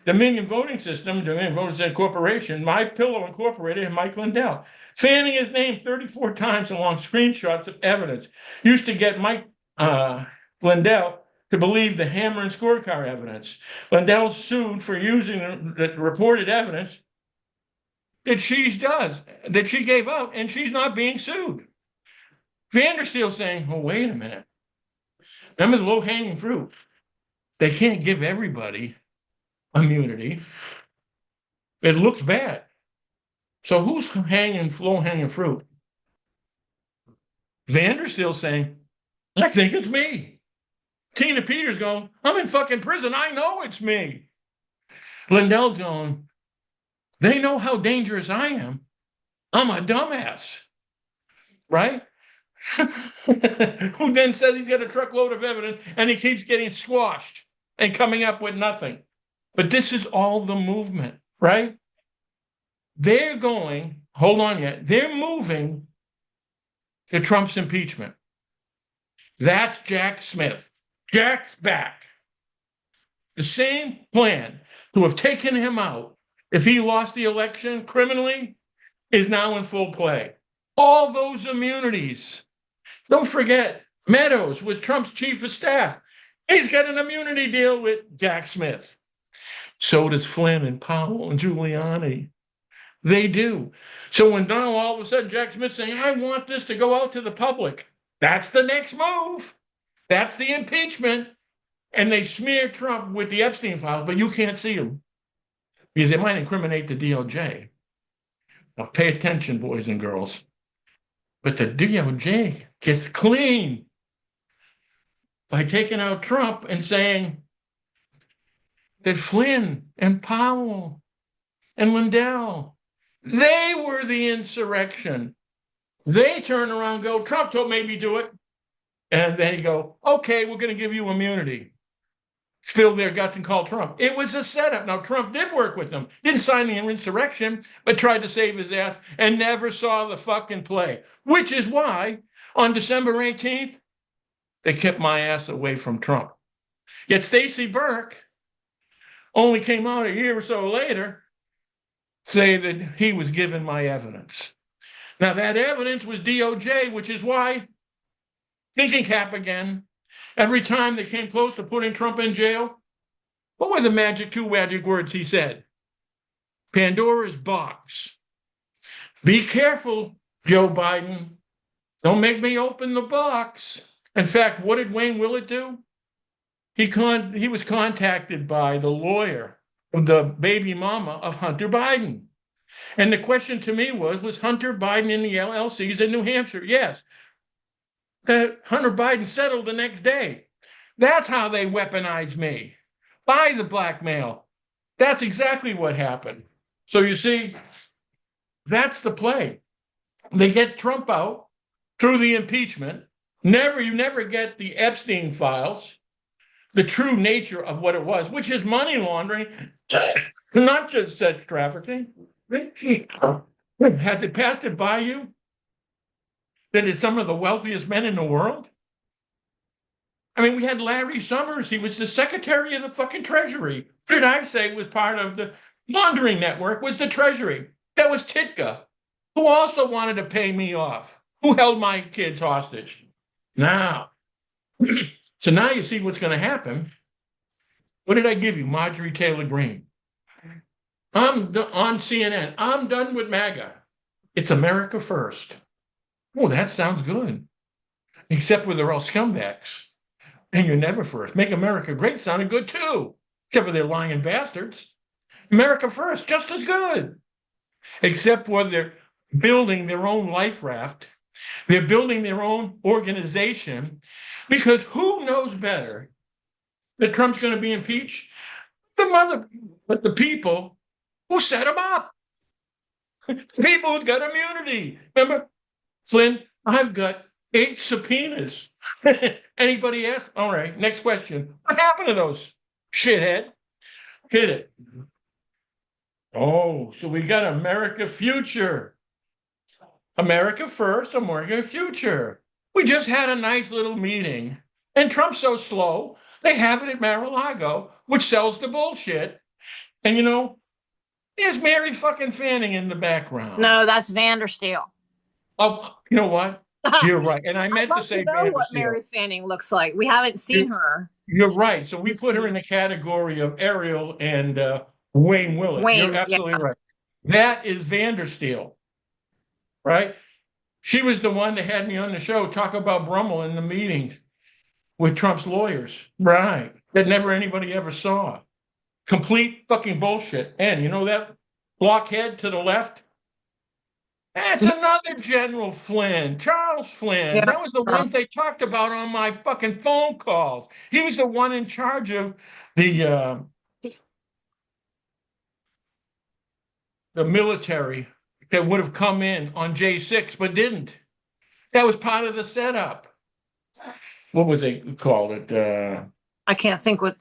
Dominion Voting System, Dominion Voting Corporation, My Pillow Incorporated, and Mike Lindell. Fanning is named 34 times along screenshots of evidence. Used to get Mike Lindell to believe the hammer and scorecard evidence. Lindell sued for using the reported evidence that she gave out, and she's not being sued. Vandersteel saying, well, wait a minute. Remember the low-hanging fruit. They can't give everybody immunity. It looks bad. So who's low-hanging fruit? Vandersteel saying, I think it's me. Tina Peters going, I'm in fucking prison. I know it's me. Lindell's going, they know how dangerous I am. I'm a dumbass. Right? Who then says he's got a truckload of evidence and he keeps getting squashed and coming up with nothing. But this is all the movement, right? They're going, hold on yet, they're moving to Trump's impeachment. That's Jack Smith. Jack's back. The same plan to have taken him out if he lost the election criminally is now in full play. All those immunities. Don't forget, Meadows was Trump's chief of staff. He's got an immunity deal with Jack Smith. So does Flynn and Powell and Giuliani. They do. So when now all of a sudden Jack Smith's saying, I want this to go out to the public, that's the next move. That's the impeachment. And they smear Trump with the Epstein files, but you can't see them because it might incriminate the DOJ. Now pay attention, boys and girls. But the DOJ gets clean by taking out Trump and saying that Flynn and Powell and Lindell, they were the insurrection. They turn around and go, Trump told maybe do it. And they go, okay, we're going to give you immunity. Spill their guts and call Trump. It was a setup. Now, Trump did work with them, didn't sign the insurrection, but tried to save his ass and never saw the fucking play, which is why on December 18th, they kept my ass away from Trump. Yet Stacy Burke only came out a year or so later saying that he was given my evidence. Now, that evidence was DOJ, which is why, thinking cap again, every time they came close to putting Trump in jail, what were the two magic words he said? Pandora's box. Be careful, Joe Biden. Don't make me open the box. In fact, what did Wayne Willett do? He was contacted by the lawyer of the baby mama of Hunter Biden. And the question to me was Hunter Biden in the LLCs in New Hampshire? Yes. Hunter Biden settled the next day. That's how they weaponized me, by the blackmail. That's exactly what happened. So you see, that's the play. They get Trump out through the impeachment. You never get the Epstein files, the true nature of what it was, which is money laundering, not just sex trafficking. Has it passed it by you that it's some of the wealthiest men in the world? I mean, we had Larry Summers. He was the Secretary of the fucking Treasury. Should I say was part of the laundering network was the Treasury. That was Titka, who also wanted to pay me off, who held my kids hostage. Now, so now you see what's going to happen. What did I give you? Marjorie Taylor Greene. I'm on CNN. I'm done with MAGA. It's America first. Oh, that sounds good. Except where they're all scumbags. And you're never first. Make America great sounded good too. Except for they're lying bastards. America first, just as good. Except for they're building their own life raft. They're building their own organization. Because who knows better that Trump's going to be impeached? But the people who set him up. The people who've got immunity. Remember, Flynn, I've got 8 subpoenas. Anybody else? All right, next question. What happened to those? Shithead. Hit it. Oh, so we got America future. America first, America future. We just had a nice little meeting. And Trump's so slow, they have it at Mar-a-Lago, which sells the bullshit. And you know, there's Mary fucking Fanning in the background. No, that's Vandersteel. Oh, you know what? You're right. And I meant to say know what Mary Fanning looks like. We haven't seen her. You're right. So we put her in the category of Ariel and Wayne Willett. You're absolutely right. That is Vandersteel, right? She was the one that had me on the show talk about Brummel in the meetings with Trump's lawyers, right? That never anybody ever saw. Complete fucking bullshit. And you know that blockhead to the left? That's another General Flynn, Charles Flynn. Yeah. That was the one they talked about on my fucking phone calls. He was the one in charge of the military that would have come in on J6, but didn't. That was part of the setup. What was they called it? I can't think what.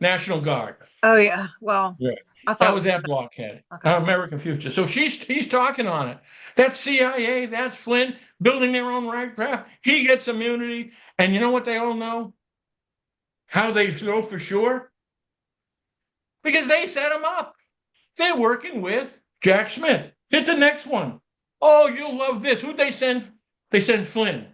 National Guard. Oh yeah. Well, Yeah. I thought That it was was that blockhead. okay. American Future. So he's talking on it. That's CIA, that's Flynn building their own aircraft. He gets immunity. And you know what they all know? How they know for sure? Because they set him up. They're working with Jack Smith. Hit the next one. Oh, you'll love this. Who'd they send? They sent Flynn.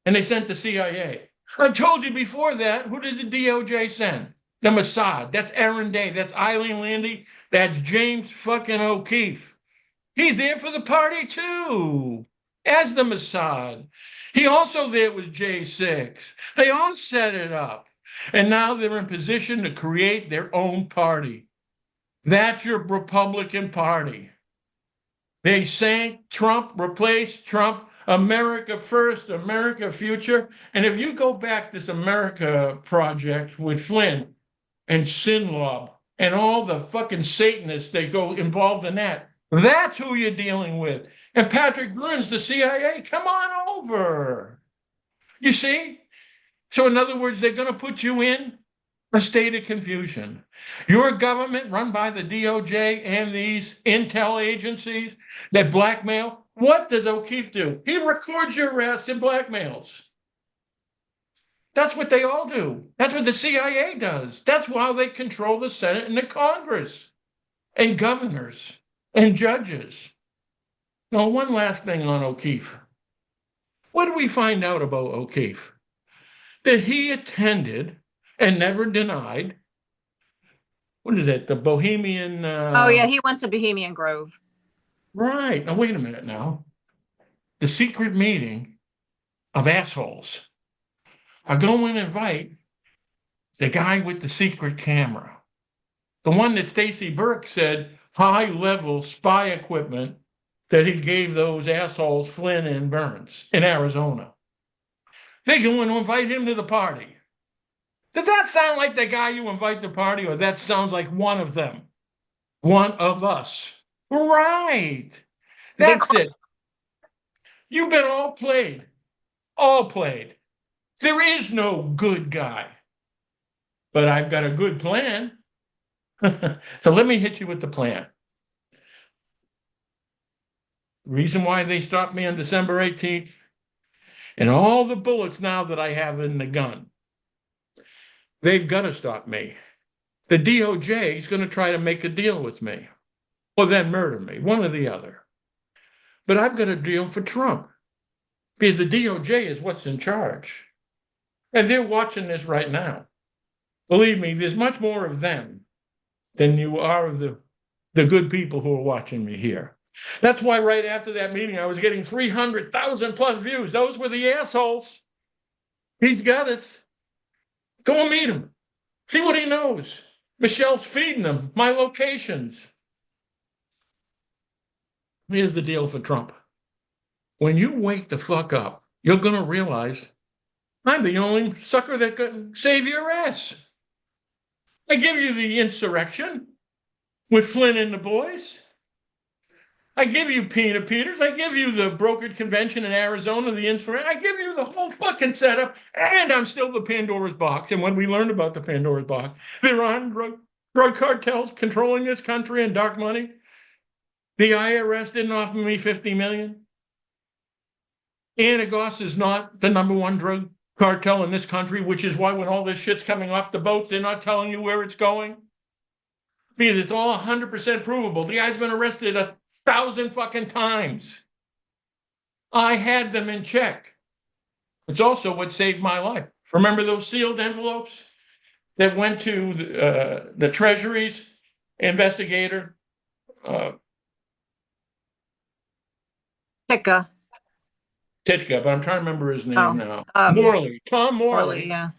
And they sent the CIA. I told you before that. Who did the DOJ send? The Mossad. That's Aaron Day. That's Eileen Landy. That's James fucking O'Keefe. He's there for the party too, as the Mossad. He also there was J6. They all set it up. And now they're in position to create their own party. That's your Republican Party. They sank Trump, replaced Trump, America first, America future. And if you go back this America project with Flynn and Sinlob and all the fucking Satanists that go involved in that, that's who you're dealing with. And Patrick Burns, the CIA, come on over. You see? So in other words, they're going to put you in a state of confusion. Your government run by the DOJ and these intel agencies that blackmail. What does O'Keefe do? He records your arrests and blackmails. That's what they all do. That's what the CIA does. That's why they control the Senate and the Congress and governors and judges. Now, one last thing on O'Keefe. What did we find out about O'Keefe? That he attended and never denied, what is it, the Bohemian? Oh yeah, he went to Bohemian Grove. Right. Now, wait a minute now. The secret meeting of assholes are going to invite the guy with the secret camera, the one that Stacy Burke said high-level spy equipment that he gave those assholes Flynn and Burns in Arizona. They're going to invite him to the party. Does that sound like the guy you invite to the party, or that sounds like one of them? One of us. Right. Big That's it. You've been all played. All played. There is no good guy. But I've got a good plan. So let me hit you with the plan. Reason why they stopped me on December 18th, and all the bullets now that I have in the gun, they've got to stop me. The DOJ is going to try to make a deal with me, or then murder me, one or the other. But I've got a deal for Trump, because the DOJ is what's in charge. And they're watching this right now. Believe me, there's much more of them than you are of the good people who are watching me here. That's why right after that meeting, I was getting 300,000 plus views. Those were the assholes. He's got us. Go and meet him. See what he knows. Michelle's feeding him my locations. Here's the deal for Trump. When you wake the fuck up, you're going to realize I'm the only sucker that can save your ass. I give you the insurrection with Flynn and the boys. I give you Peter Peters. I give you the brokered convention in Arizona, the insurrection. I give you the whole fucking setup, and I'm still the Pandora's box. And when we learned about the Pandora's box, there are drug cartels controlling this country and dark money. The IRS didn't offer me $50 million. Anagos is not the number one drug cartel in this country, which is why when all this shit's coming off the boat, they're not telling you where it's going. Because it's all 100% provable. The guy's been arrested 1,000 fucking times. I had them in check. It's also what saved my life. Remember those sealed envelopes that went to the Treasury's investigator? Tika. Titka, but I'm trying to remember his name Oh, now. Tom Morley, Morley, yeah.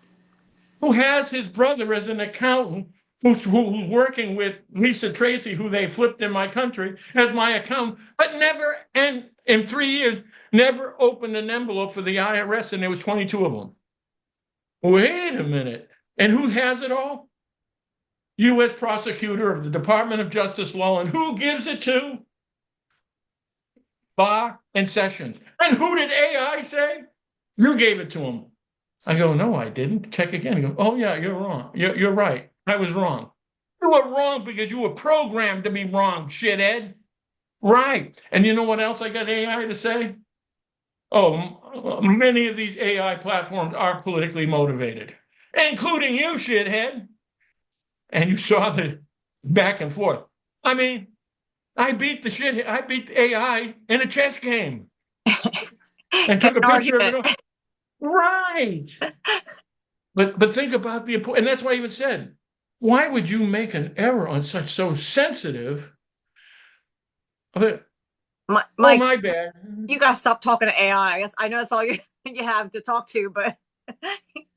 who has his brother as an accountant who's working with Lisa Tracy, who they flipped in my country, as my accountant, but never, and in 3 years, never opened an envelope for the IRS, and there was 22 of them. Wait a minute. And who has it all? U.S. prosecutor of the Department of Justice Law, and who gives it to? Barr and Sessions. And who did AI say? You gave it to him. I go, no, I didn't. Check again. He goes, oh, yeah, you're wrong. You're right. I was wrong. You were wrong because you were programmed to be wrong, shithead. Right. And you know what else I got AI to say? Oh, many of these AI platforms are politically motivated, including you, shithead. And you saw the back and forth. I mean, I beat the AI in a chess game and In took a an picture of argument. it. Right. But think about and that's why I even said, why would you make an error on such so sensitive? Oh, Mike, my bad. you gotta stop talking to AI. I guess I know that's all you have to talk to, but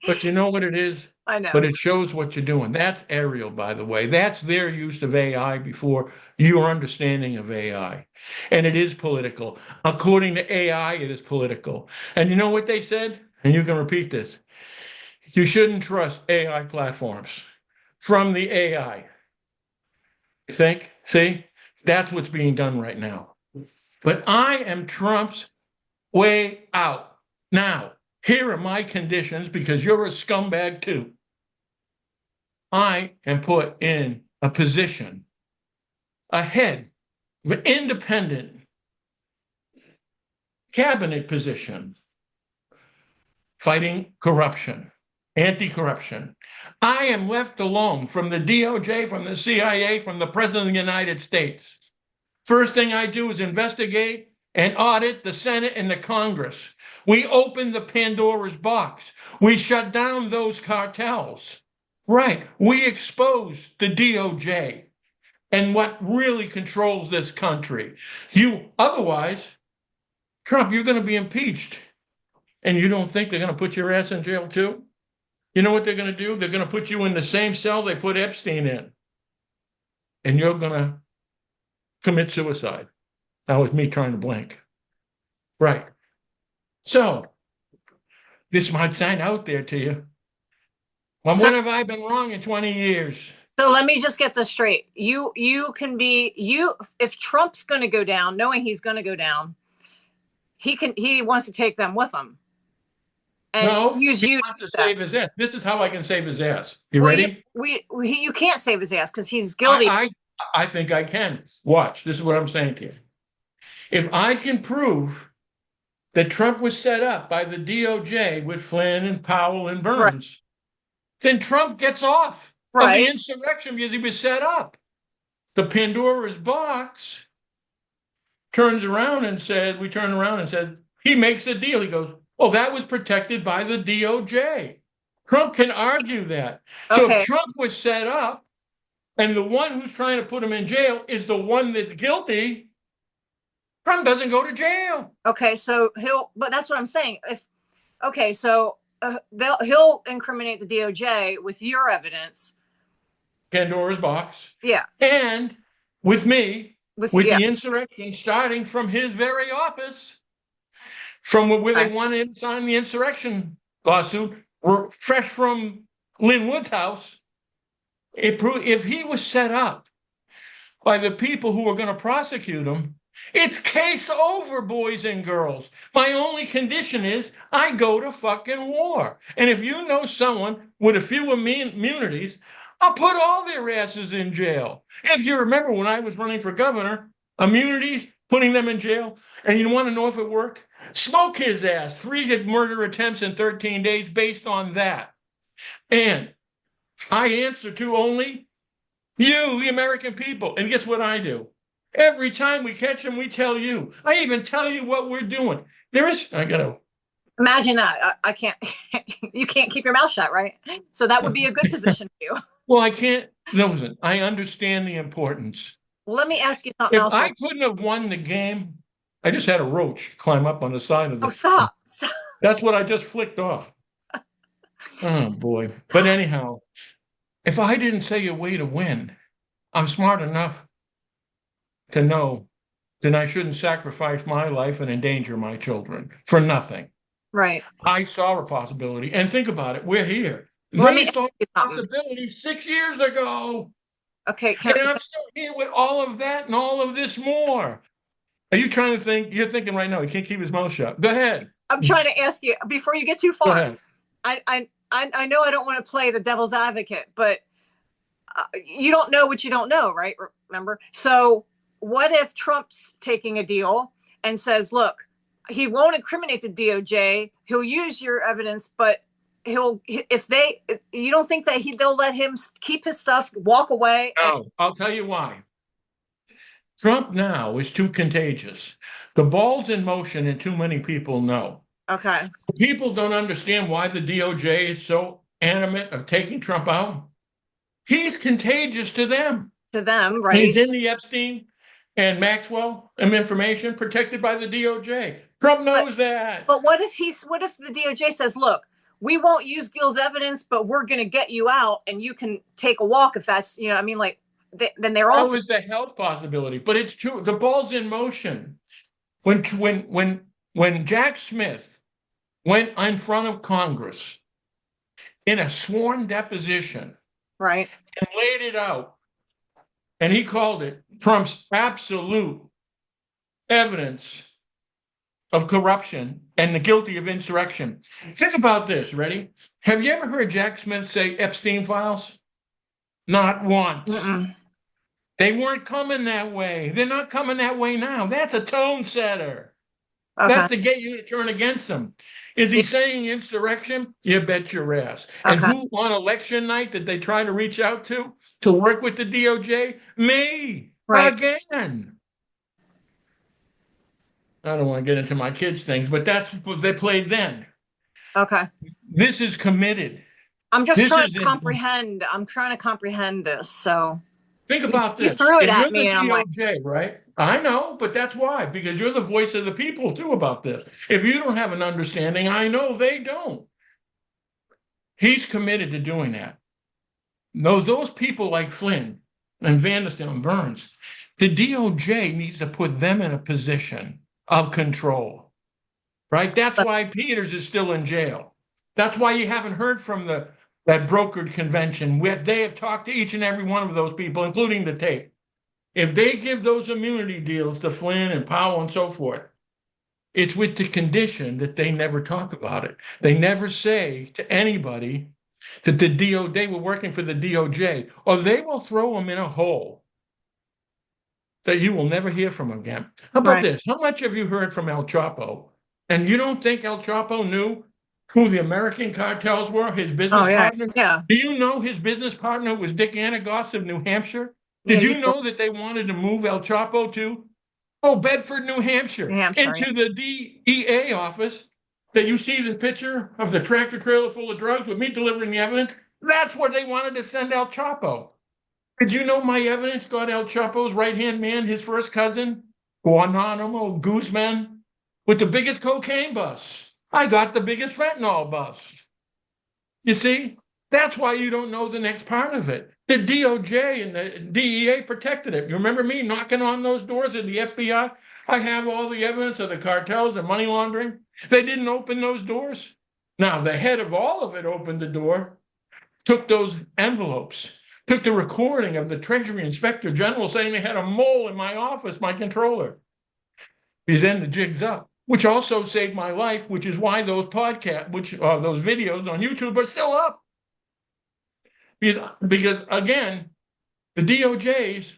But you know what it is? I know. But it shows what you're doing. That's Ariel, by the way. That's their use of AI before your understanding of AI. And it is political. According to AI, it is political. And you know what they said? And you can repeat this. You shouldn't trust AI platforms from the AI. You think? See? That's what's being done right now. But I am Trump's way out. Now, here are my conditions because you're a scumbag too. I am put in a position, a head of an independent cabinet position, fighting corruption, anti-corruption. I am left alone from the DOJ, from the CIA, from the President of the United States. First thing I do is investigate and audit the Senate and the Congress. We open the Pandora's box. We shut down those cartels. Right. We expose the DOJ and what really controls this country. Otherwise, Trump, you're going to be impeached. And you don't think they're going to put your ass in jail too? You know what they're going to do? They're going to put you in the same cell they put Epstein in. And you're going to commit suicide. That was me trying to blink. Right. So this might sound out there to you. Well, when have I been wrong in 20 years? So let me just get this straight. You can be if Trump's going to go down, knowing he's going to go down, he wants to take them with him. And No, use he you wants to save his ass. This is how I can save his ass. You well, ready? You can't save his ass because he's guilty. I think I can. Watch. This is what I'm saying to you. If I can prove that Trump was set up by the DOJ with Flynn and Powell and Burns, then Trump gets off of the insurrection because he was set up. The Pandora's box turns around and said, we turn around and said, he makes a deal. He goes, oh, that was protected by the DOJ. Trump can argue that. So if Trump was set up and the one who's trying to put him in jail is the one that's guilty, Trump doesn't go to jail. Okay, so but that's what I'm saying. So he'll incriminate the DOJ with your evidence. Pandora's box. Yeah. And with me, with the insurrection starting from his very office, from where they wanted to sign the insurrection lawsuit, fresh from Lynn Wood's house. If he was set up by the people who were going to prosecute him, it's case over, boys and girls. My only condition is I go to fucking war. And if you know someone with a few immunities, I'll put all their asses in jail. If you remember when I was running for governor, immunities, putting them in jail, and you want to know if it worked? Smoke his ass. 3 murder attempts in 13 days based on that. And I answer to only you, the American people. And guess what I do? Every time we catch them, we tell you. I even tell you what we're doing. I got to. Imagine that. I can't, you can't keep your mouth shut, right? So that would be a good position for you. Well, I can't. Listen, I understand the importance. Let me ask you something else. If I couldn't have won the game, I just had a roach climb up on the side of the. Oh, stop. That's what I just flicked off. Oh, boy. But anyhow, if I didn't say a way to win, I'm smart enough to know that I shouldn't sacrifice my life and endanger my children for nothing. Right. I saw a possibility. And think about it. We're here. They saw a possibility 6 years ago. Okay. And I'm still here with all of that and all of this more. Are you trying to think? You're thinking right now, he can't keep his mouth shut. Go ahead. I'm trying to ask you, before you get too far, Go ahead. I know I don't want to play the devil's advocate, but you don't know what you don't know, right? Remember? So what if Trump's taking a deal and says, look, he won't incriminate the DOJ. He'll use your evidence, but you don't think that they'll let him keep his stuff, walk away? No, I'll tell you why. Trump now is too contagious. The ball's in motion, and too many people know. Okay. People don't understand why the DOJ is so animate of taking Trump out. He's contagious to them. To them, right? He's in the Epstein and Maxwell information protected by the DOJ. Trump knows that. But what if the DOJ says, look, we won't use Gil's evidence, but we're going to get you out and you can take a walk if that's, I mean, like, then they're also. That was the health possibility, but it's true. The ball's in motion. When Jack Smith went in front of Congress in a sworn deposition, right, and laid it out, and he called it Trump's absolute evidence of corruption and the guilty of insurrection. Think about this. Ready? Have you ever heard Jack Smith say Epstein files? Not once. Mm-mm. They weren't coming that way. They're not coming that way now. That's a tone setter. Okay. That's to get you to turn against them. Is he saying insurrection? You bet your ass. Okay. And who on election night did they try to reach out to work with the DOJ? Me. Right. Again. I don't want to get into my kids' things, but that's what they played then. Okay. This is committed. I'm just trying to comprehend. I'm trying to comprehend this. So think about this. You threw it if at me, you're and the I'm DOJ, like, right? I know, but that's why, because you're the voice of the people too about this. If you don't have an understanding, I know they don't. He's committed to doing that. No, those people like Flynn and Vanderstel and Burns, the DOJ needs to put them in a position of control, right? That's why Peters is still in jail. That's why you haven't heard from that brokered convention where they have talked to each and every one of those people, including the tape. If they give those immunity deals to Flynn and Powell and so forth, it's with the condition that they never talk about it. They never say to anybody that they were working for the DOJ, or they will throw them in a hole that you will never hear from again. How about this? How much have you heard from El Chapo? And you don't think El Chapo knew who the American cartels were, his business partners? Yeah. Do you know his business partner was Dick Anagos of New Hampshire? Did you know that they wanted to move El Chapo to Bedford, New Hampshire, into the DEA office that you see the picture of the tractor trailer full of drugs with me delivering the evidence? That's where they wanted to send El Chapo. Did you know my evidence got El Chapo's right-hand man, his first cousin, Guantanamo Guzman, with the biggest cocaine bust? I got the biggest fentanyl bust. You see? That's why you don't know the next part of it. The DOJ and the DEA protected it. You remember me knocking on those doors in the FBI? I have all the evidence of the cartels and money laundering. They didn't open those doors. Now, the head of all of it opened the door, took those envelopes, took the recording of the Treasury Inspector General saying they had a mole in my office, my controller. Because then the jig's up, which also saved my life, which is why those podcasts, those videos on YouTube are still up. Because again, the DOJ's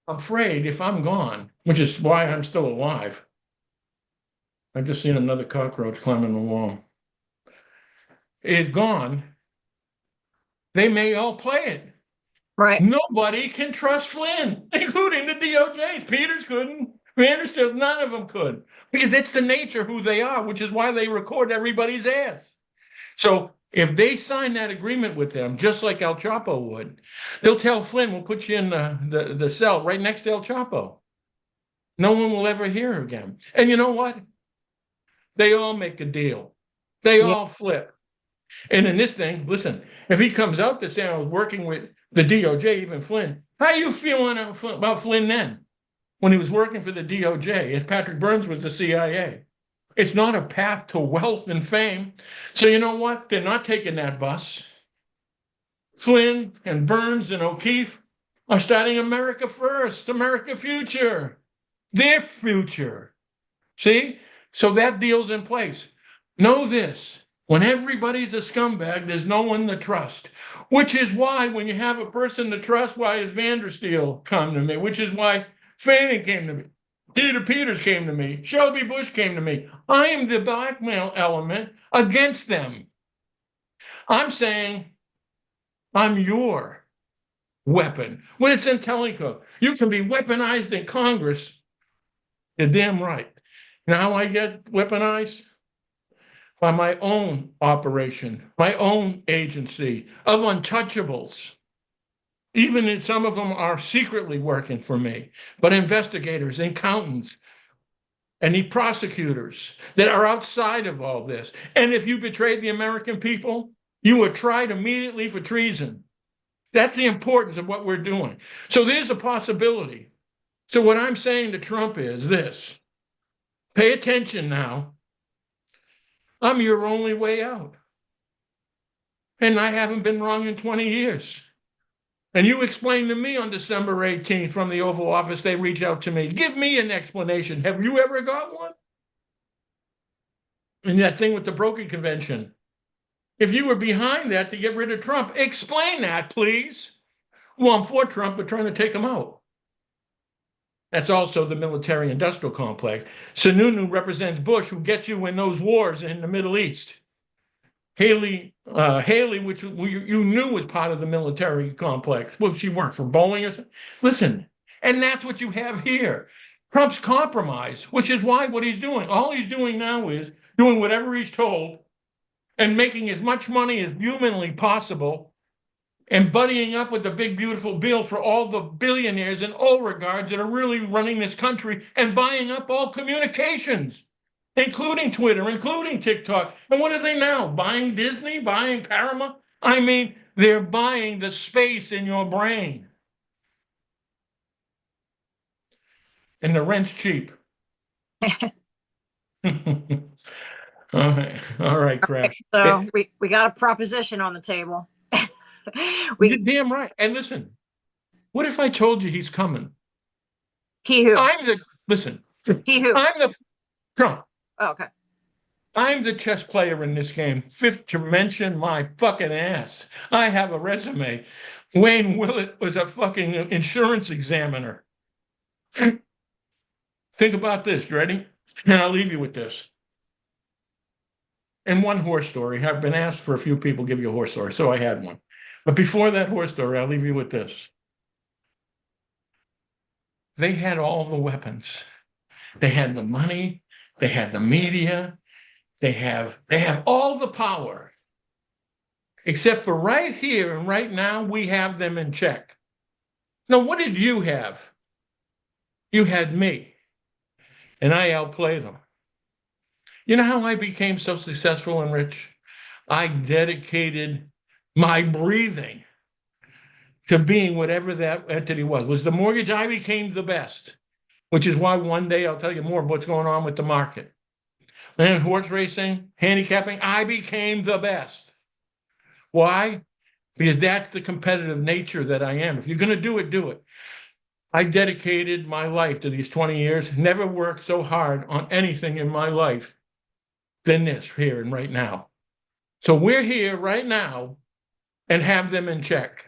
afraid if I'm gone, which is why I'm still alive. I just seen another cockroach climbing the wall. It's gone. They may all play it. Right. Nobody can trust Flynn, including the DOJ. Peters couldn't. Vanderstel, none of them could. Because it's the nature of who they are, which is why they record everybody's ass. So if they sign that agreement with them, just like El Chapo would, they'll tell Flynn, we'll put you in the cell right next to El Chapo. No one will ever hear again. And you know what? They all make a deal. They all flip. And in this thing, listen, if he comes out to say I was working with the DOJ, even Flynn, how are you feeling about Flynn then? When he was working for the DOJ, as Patrick Burns was the CIA. It's not a path to wealth and fame. So you know what? They're not taking that bus. Flynn and Burns and O'Keefe are starting America First, America Future, their future. See? So that deal's in place. Know this. When everybody's a scumbag, there's no one to trust. Which is why when you have a person to trust, why is Vandersteel come to me? Which is why Fanning came to me. Peter Peters came to me. Shelby Bush came to me. I am the blackmail element against them. I'm saying I'm your weapon. When it's in Teleco, you can be weaponized in Congress. You're damn right. You know how I get weaponized? By my own operation, my own agency of untouchables. Even if some of them are secretly working for me, but investigators, accountants, and the prosecutors that are outside of all this. And if you betrayed the American people, you were tried immediately for treason. That's the importance of what we're doing. So there's a possibility. So what I'm saying to Trump is this: pay attention now. I'm your only way out. And I haven't been wrong in 20 years. And you explained to me on December 18th from the Oval Office, they reach out to me. Give me an explanation. Have you ever got one? And that thing with the broken convention. If you were behind that to get rid of Trump, explain that, please. Well, I'm for Trump, but trying to take him out. That's also the military industrial complex. Sununu represents Bush, who gets you in those wars in the Middle East. Haley, which you knew was part of the military complex. Well, she worked for Boeing or something. Listen, and that's what you have here. Trump's compromise, which is why what he's doing, all he's doing now is doing whatever he's told and making as much money as humanly possible and buddying up with the big, beautiful bill for all the billionaires and oligarchs that are really running this country and buying up all communications, including Twitter, including TikTok. And what are they now? Buying Disney, buying Paramount? I mean, they're buying the space in your brain. And the rent's cheap. All right, Crash. So we got a proposition on the table. You're damn right. And listen, what if I told you he's coming? He who? Listen, He who? I'm the Trump. Oh, okay. I'm the chess player in this game. Fifth dimension, my fucking ass. I have a resume. Wayne Willett was a fucking insurance examiner. Think about this. You ready? And I'll leave you with this. And one horse story. I've been asked for a few people to give you a horse story, so I had one. But before that horse story, I'll leave you with this. They had all the weapons. They had the money. They had the media. They have all the power. Except for right here and right now, we have them in check. Now, what did you have? You had me. And I outplayed them. You know how I became so successful and rich? I dedicated my breathing to being whatever that entity was. Was the mortgage? I became the best, which is why one day I'll tell you more of what's going on with the market. And horse racing, handicapping, I became the best. Why? Because that's the competitive nature that I am. If you're going to do it, do it. I dedicated my life to these 20 years, never worked so hard on anything in my life than this here and right now. So we're here right now and have them in check,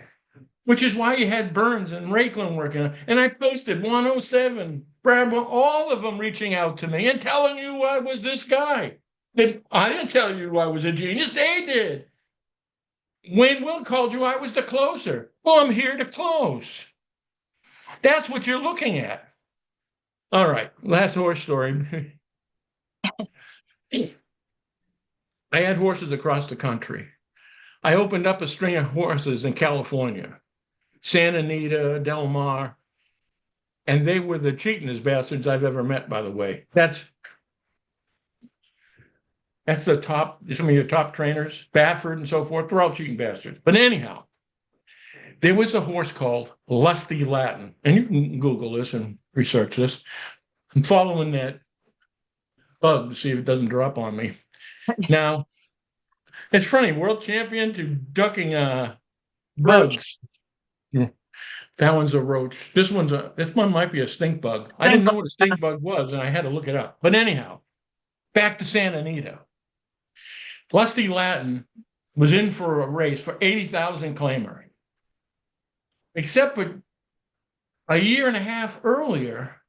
which is why you had Burns and Raikkonen working. And I posted 107, all of them reaching out to me and telling you I was this guy. I didn't tell you I was a genius. They did. Wayne Will called you I was the closer. Well, I'm here to close. That's what you're looking at. All right, last horse story. I had horses across the country. I opened up a string of horses in California, Santa Anita, Del Mar, and they were the cheatingest bastards I've ever met, by the way. That's the top, some of your top trainers, Baffert and so forth, they're all cheating bastards. But anyhow, there was a horse called Lusty Latin, and you can Google this and research this. I'm following that bug to see if it doesn't drop on me. Now, it's funny, world champion to ducking bugs. Yeah. That one's a roach. This one might be a stink bug. I didn't know what a stink bug was, and I had to look it up. But anyhow, back to Santa Anita. Lusty Latin was in for a race for 80,000 claimer. Except for a year and a half earlier,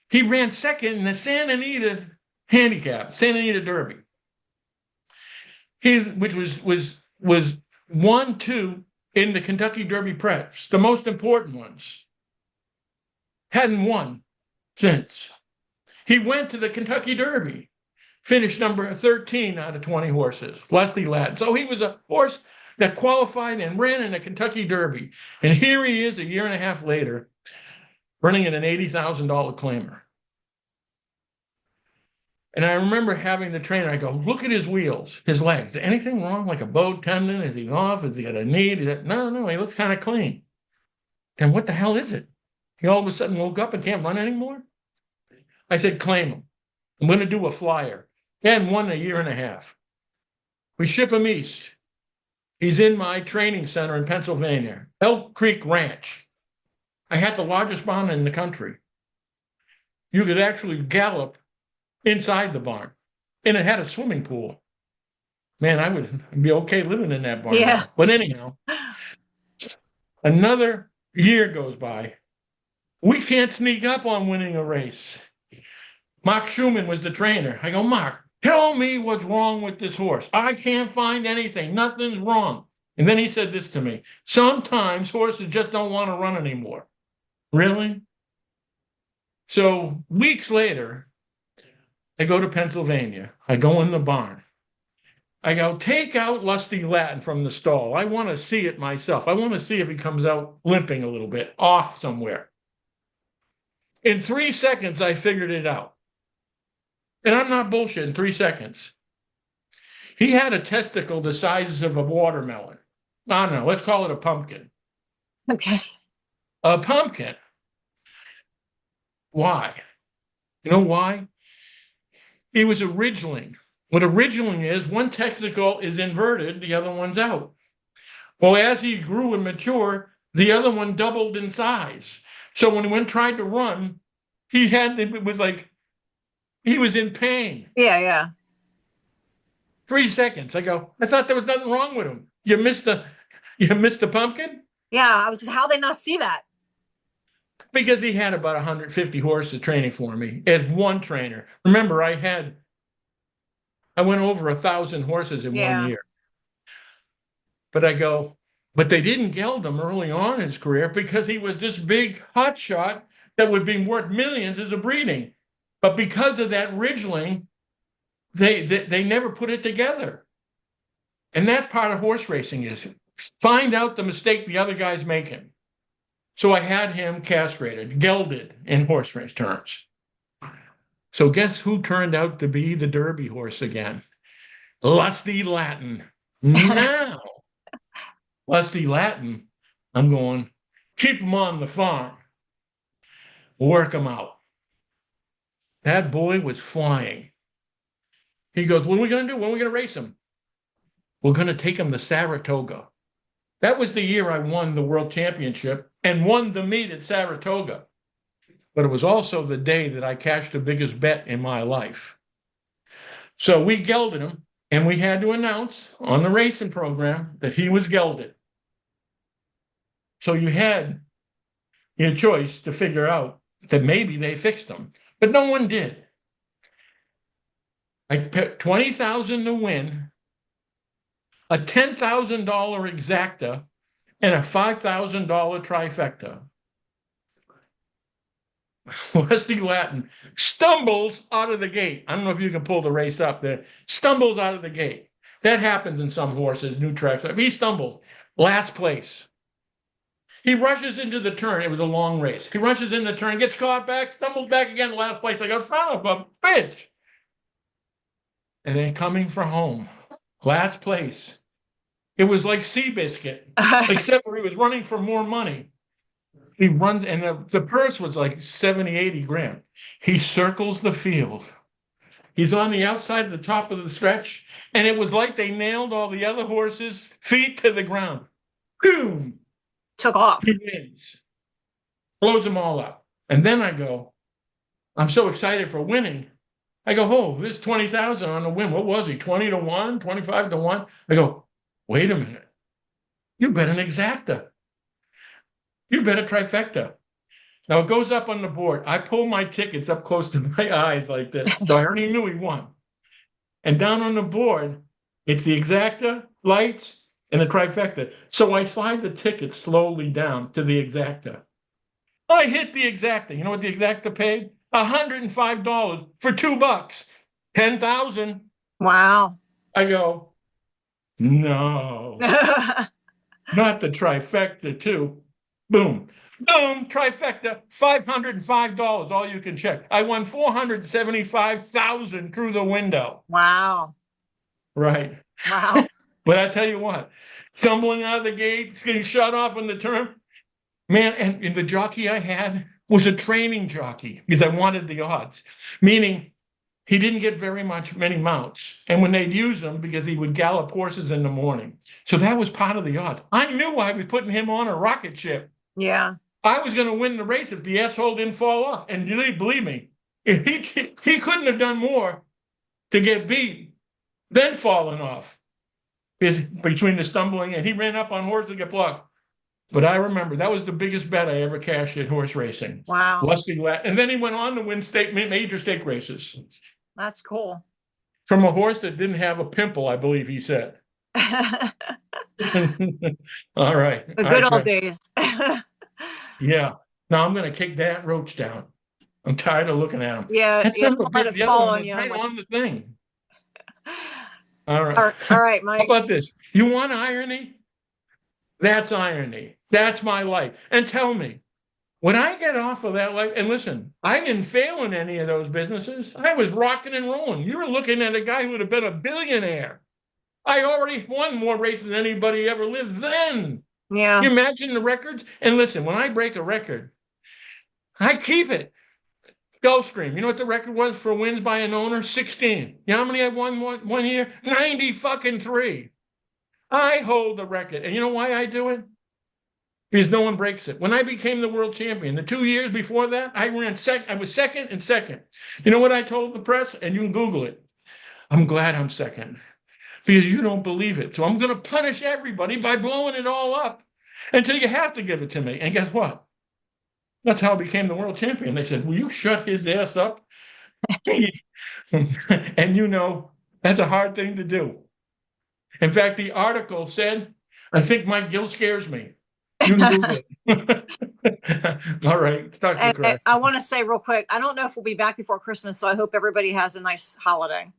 he ran second in the Santa Anita handicap, Santa Anita Derby. Which was 1-2 in the Kentucky Derby preps, the most important ones. Hadn't won since. He went to the Kentucky Derby, finished number 13 out of 20 horses, Lusty Latin. So he was a horse that qualified and ran in the Kentucky Derby. And here he is a year and a half later, running in an $80,000 claimer. And I remember having the trainer, I go, look at his wheels, his legs. Is anything wrong? Like a bowed tendon? Is he off? Is he got a knee? No, he looks kind of clean. Then what the hell is it? He all of a sudden woke up and can't run anymore? I said, claim him. I'm going to do a flyer. He hadn't won a year and a half. We ship him east. He's in my training center in Pennsylvania, Elk Creek Ranch. I had the largest barn in the country. You could actually gallop inside the barn, and it had a swimming pool. Man, I would be okay living in that barn. Yeah. Now. But anyhow, another year goes by. We can't sneak up on winning a race. Mark Schumann was the trainer. I go, Mark, tell me what's wrong with this horse. I can't find anything. Nothing's wrong. And then he said this to me. Sometimes horses just don't want to run anymore. Really? So weeks later, I go to Pennsylvania. I go in the barn. I go, take out Lusty Latin from the stall. I want to see it myself. I want to see if he comes out limping a little bit, off somewhere. In 3 seconds, I figured it out. And I'm not bullshitting, 3 seconds. He had a testicle the size of a watermelon. I don't know, let's call it a pumpkin. Okay. A pumpkin. Why? You know why? He was a ridgeling. What a ridgeling is, one testicle is inverted, the other one's out. Well, as he grew and matured, the other one doubled in size. So when he tried to run, it was like he was in pain. Yeah. 3 seconds. I go, I thought there was nothing wrong with him. You missed the pumpkin? Yeah. I was just, how they not see that? Because he had about 150 horses training for me as one trainer. Remember, I went over 1,000 horses in 1 year. But I go, but they didn't geld him early on in his career because he was this big hotshot that would be worth millions as a breeding. But because of that ridgeling, they never put it together. And that part of horse racing is find out the mistake the other guy's making. So I had him castrated, gelded in horse race terms. So guess who turned out to be the Derby horse again? Lusty Latin. Now, Lusty Latin, I'm going, keep him on the farm. Work him out. That boy was flying. He goes, what are we going to do? When are we going to race him? We're going to take him to Saratoga. That was the year I won the world championship and won the meet at Saratoga. But it was also the day that I cashed the biggest bet in my life. So we gelded him, and we had to announce on the racing program that he was gelded. So you had your choice to figure out that maybe they fixed him, but no one did. I picked $20,000 to win, a $10,000 exacta, and a $5,000 trifecta. Lusty Latin stumbles out of the gate. I don't know if you can pull the race up there. Stumbles out of the gate. That happens in some horses, new tracks. He stumbles. Last place. He rushes into the turn. It was a long race. He rushes in the turn, gets caught back, stumbles back again, last place. I go, son of a bitch. And then coming for home. Last place. It was like Seabiscuit, except for he was running for more money. He runs, and the purse was like 70, 80 grand. He circles the field. He's on the outside of the top of the stretch, and it was like they nailed all the other horses' feet to the ground. Boom! Took off. He wins. Blows them all up. And then I go, I'm so excited for winning. I go, oh, this 20,000 on the win. What was he? 20 to 1, 25 to 1? I go, wait a minute. You bet an exacta. You bet a trifecta. Now it goes up on the board. I pull my tickets up close to my eyes like this. So I already knew he won. And down on the board, it's the exacta, lights, and the trifecta. So I slide the ticket slowly down to the exacta. I hit the exacta. You know what the exacta paid? $105 for $2. 10,000. Wow. I go, no, not the trifecta too. Boom. Boom, trifecta, $505, all you can check. I won 475,000 through the window. Wow. Right. Wow. But I tell you what, stumbling out of the gate, getting shut off on the turn, man, and the jockey I had was a training jockey because I wanted the odds, meaning he didn't get many mounts. And when they'd use him, because he would gallop horses in the morning. So that was part of the odds. I knew I was putting him on a rocket ship. Yeah. I was going to win the race if the asshole didn't fall off. And believe me, he couldn't have done more to get beat than falling off between the stumbling. And he ran up on horse to get blocked. But I remember that was the biggest bet I ever cashed in horse racing. Wow. And then he went on to win major stake races. That's cool. From a horse that didn't have a pimple, I believe he said. All right. The good old days. Yeah. Now I'm going to kick that roach down. I'm tired of looking at him. Yeah. That's some of let it fall on you. right on the thing. All right. All right, Mike. How about this? You want irony? That's irony. That's my life. And tell me, when I get off of that life, and listen, I didn't fail in any of those businesses. I was rocking and rolling. You were looking at a guy who would have been a billionaire. I already won more races than anybody ever lived then. Yeah. You imagine the records? And listen, when I break a record, I keep it. Gulfstream, you know what the record was for wins by an owner? 16. You know how many I won one year? 93. I hold the record. And you know why I do it? Because no one breaks it. When I became the world champion, the 2 years before that, I was second and second. You know what I told the press? And you can Google it. I'm glad I'm second because you don't believe it. So I'm going to punish everybody by blowing it all up until you have to give it to me. And guess what? That's how I became the world champion. They said, will you shut his ass up? And you know, that's a hard thing to do. In fact, the article said, I think Mike Gill scares me. You can Google it. All right. Talk to you, Chris. I want to say real quick, I don't know if we'll be back before Christmas, so I hope everybody has a nice holiday.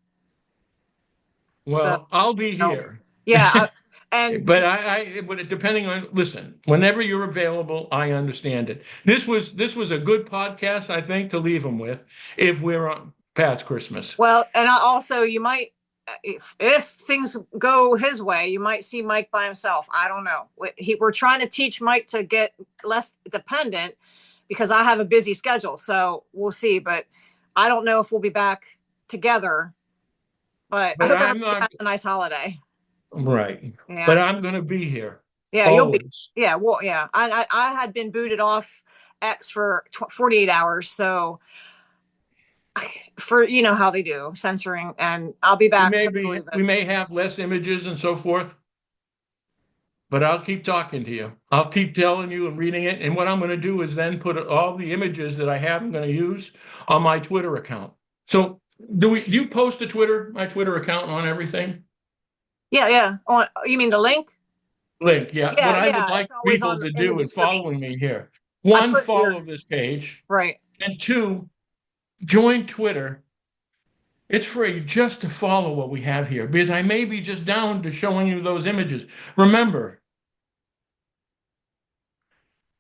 Well, I'll be here. Yeah. But depending on, listen, whenever you're available, I understand it. This was a good podcast, I think, to leave them with if we're on past Christmas. Well, and also you might, if things go his way, you might see Mike by himself. I don't know. We're trying to teach Mike to get less dependent because I have a busy schedule. So we'll see. But I don't know if we'll be back together. But I hope everybody has a nice holiday. Right. Yeah. But I'm going to be here. Yeah, always. You'll be. Yeah. Well, yeah. I had been booted off X for 48 hours. So for, you know how they do censoring, and I'll be back. We may have less images and so forth, but I'll keep talking to you. I'll keep telling you and reading it. And what I'm going to do is then put all the images that I have, I'm going to use on my Twitter account. So do you post my Twitter account on everything? Yeah. You mean the link? Link, yeah. What I would like people to do is following me here. One, follow this page. Right. And two, join Twitter. It's free just to follow what we have here because I may be just down to showing you those images. Remember,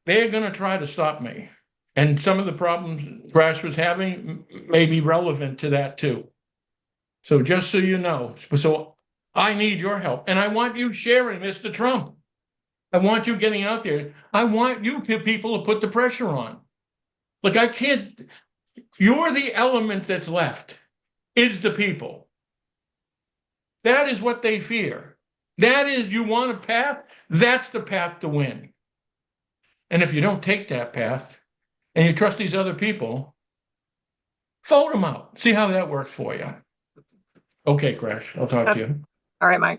they're going to try to stop me. And some of the problems Crash was having may be relevant to that too. So just so you know. So I need your help. And I want you sharing this to Trump. I want you getting out there. I want you people to put the pressure on. Look, you're the element that's left, is the people. That is what they fear. That is, you want a path, that's the path to win. And if you don't take that path and you trust these other people, Vote them out. See how that works for you. Okay, Crash. I'll talk to you. All right, Mike.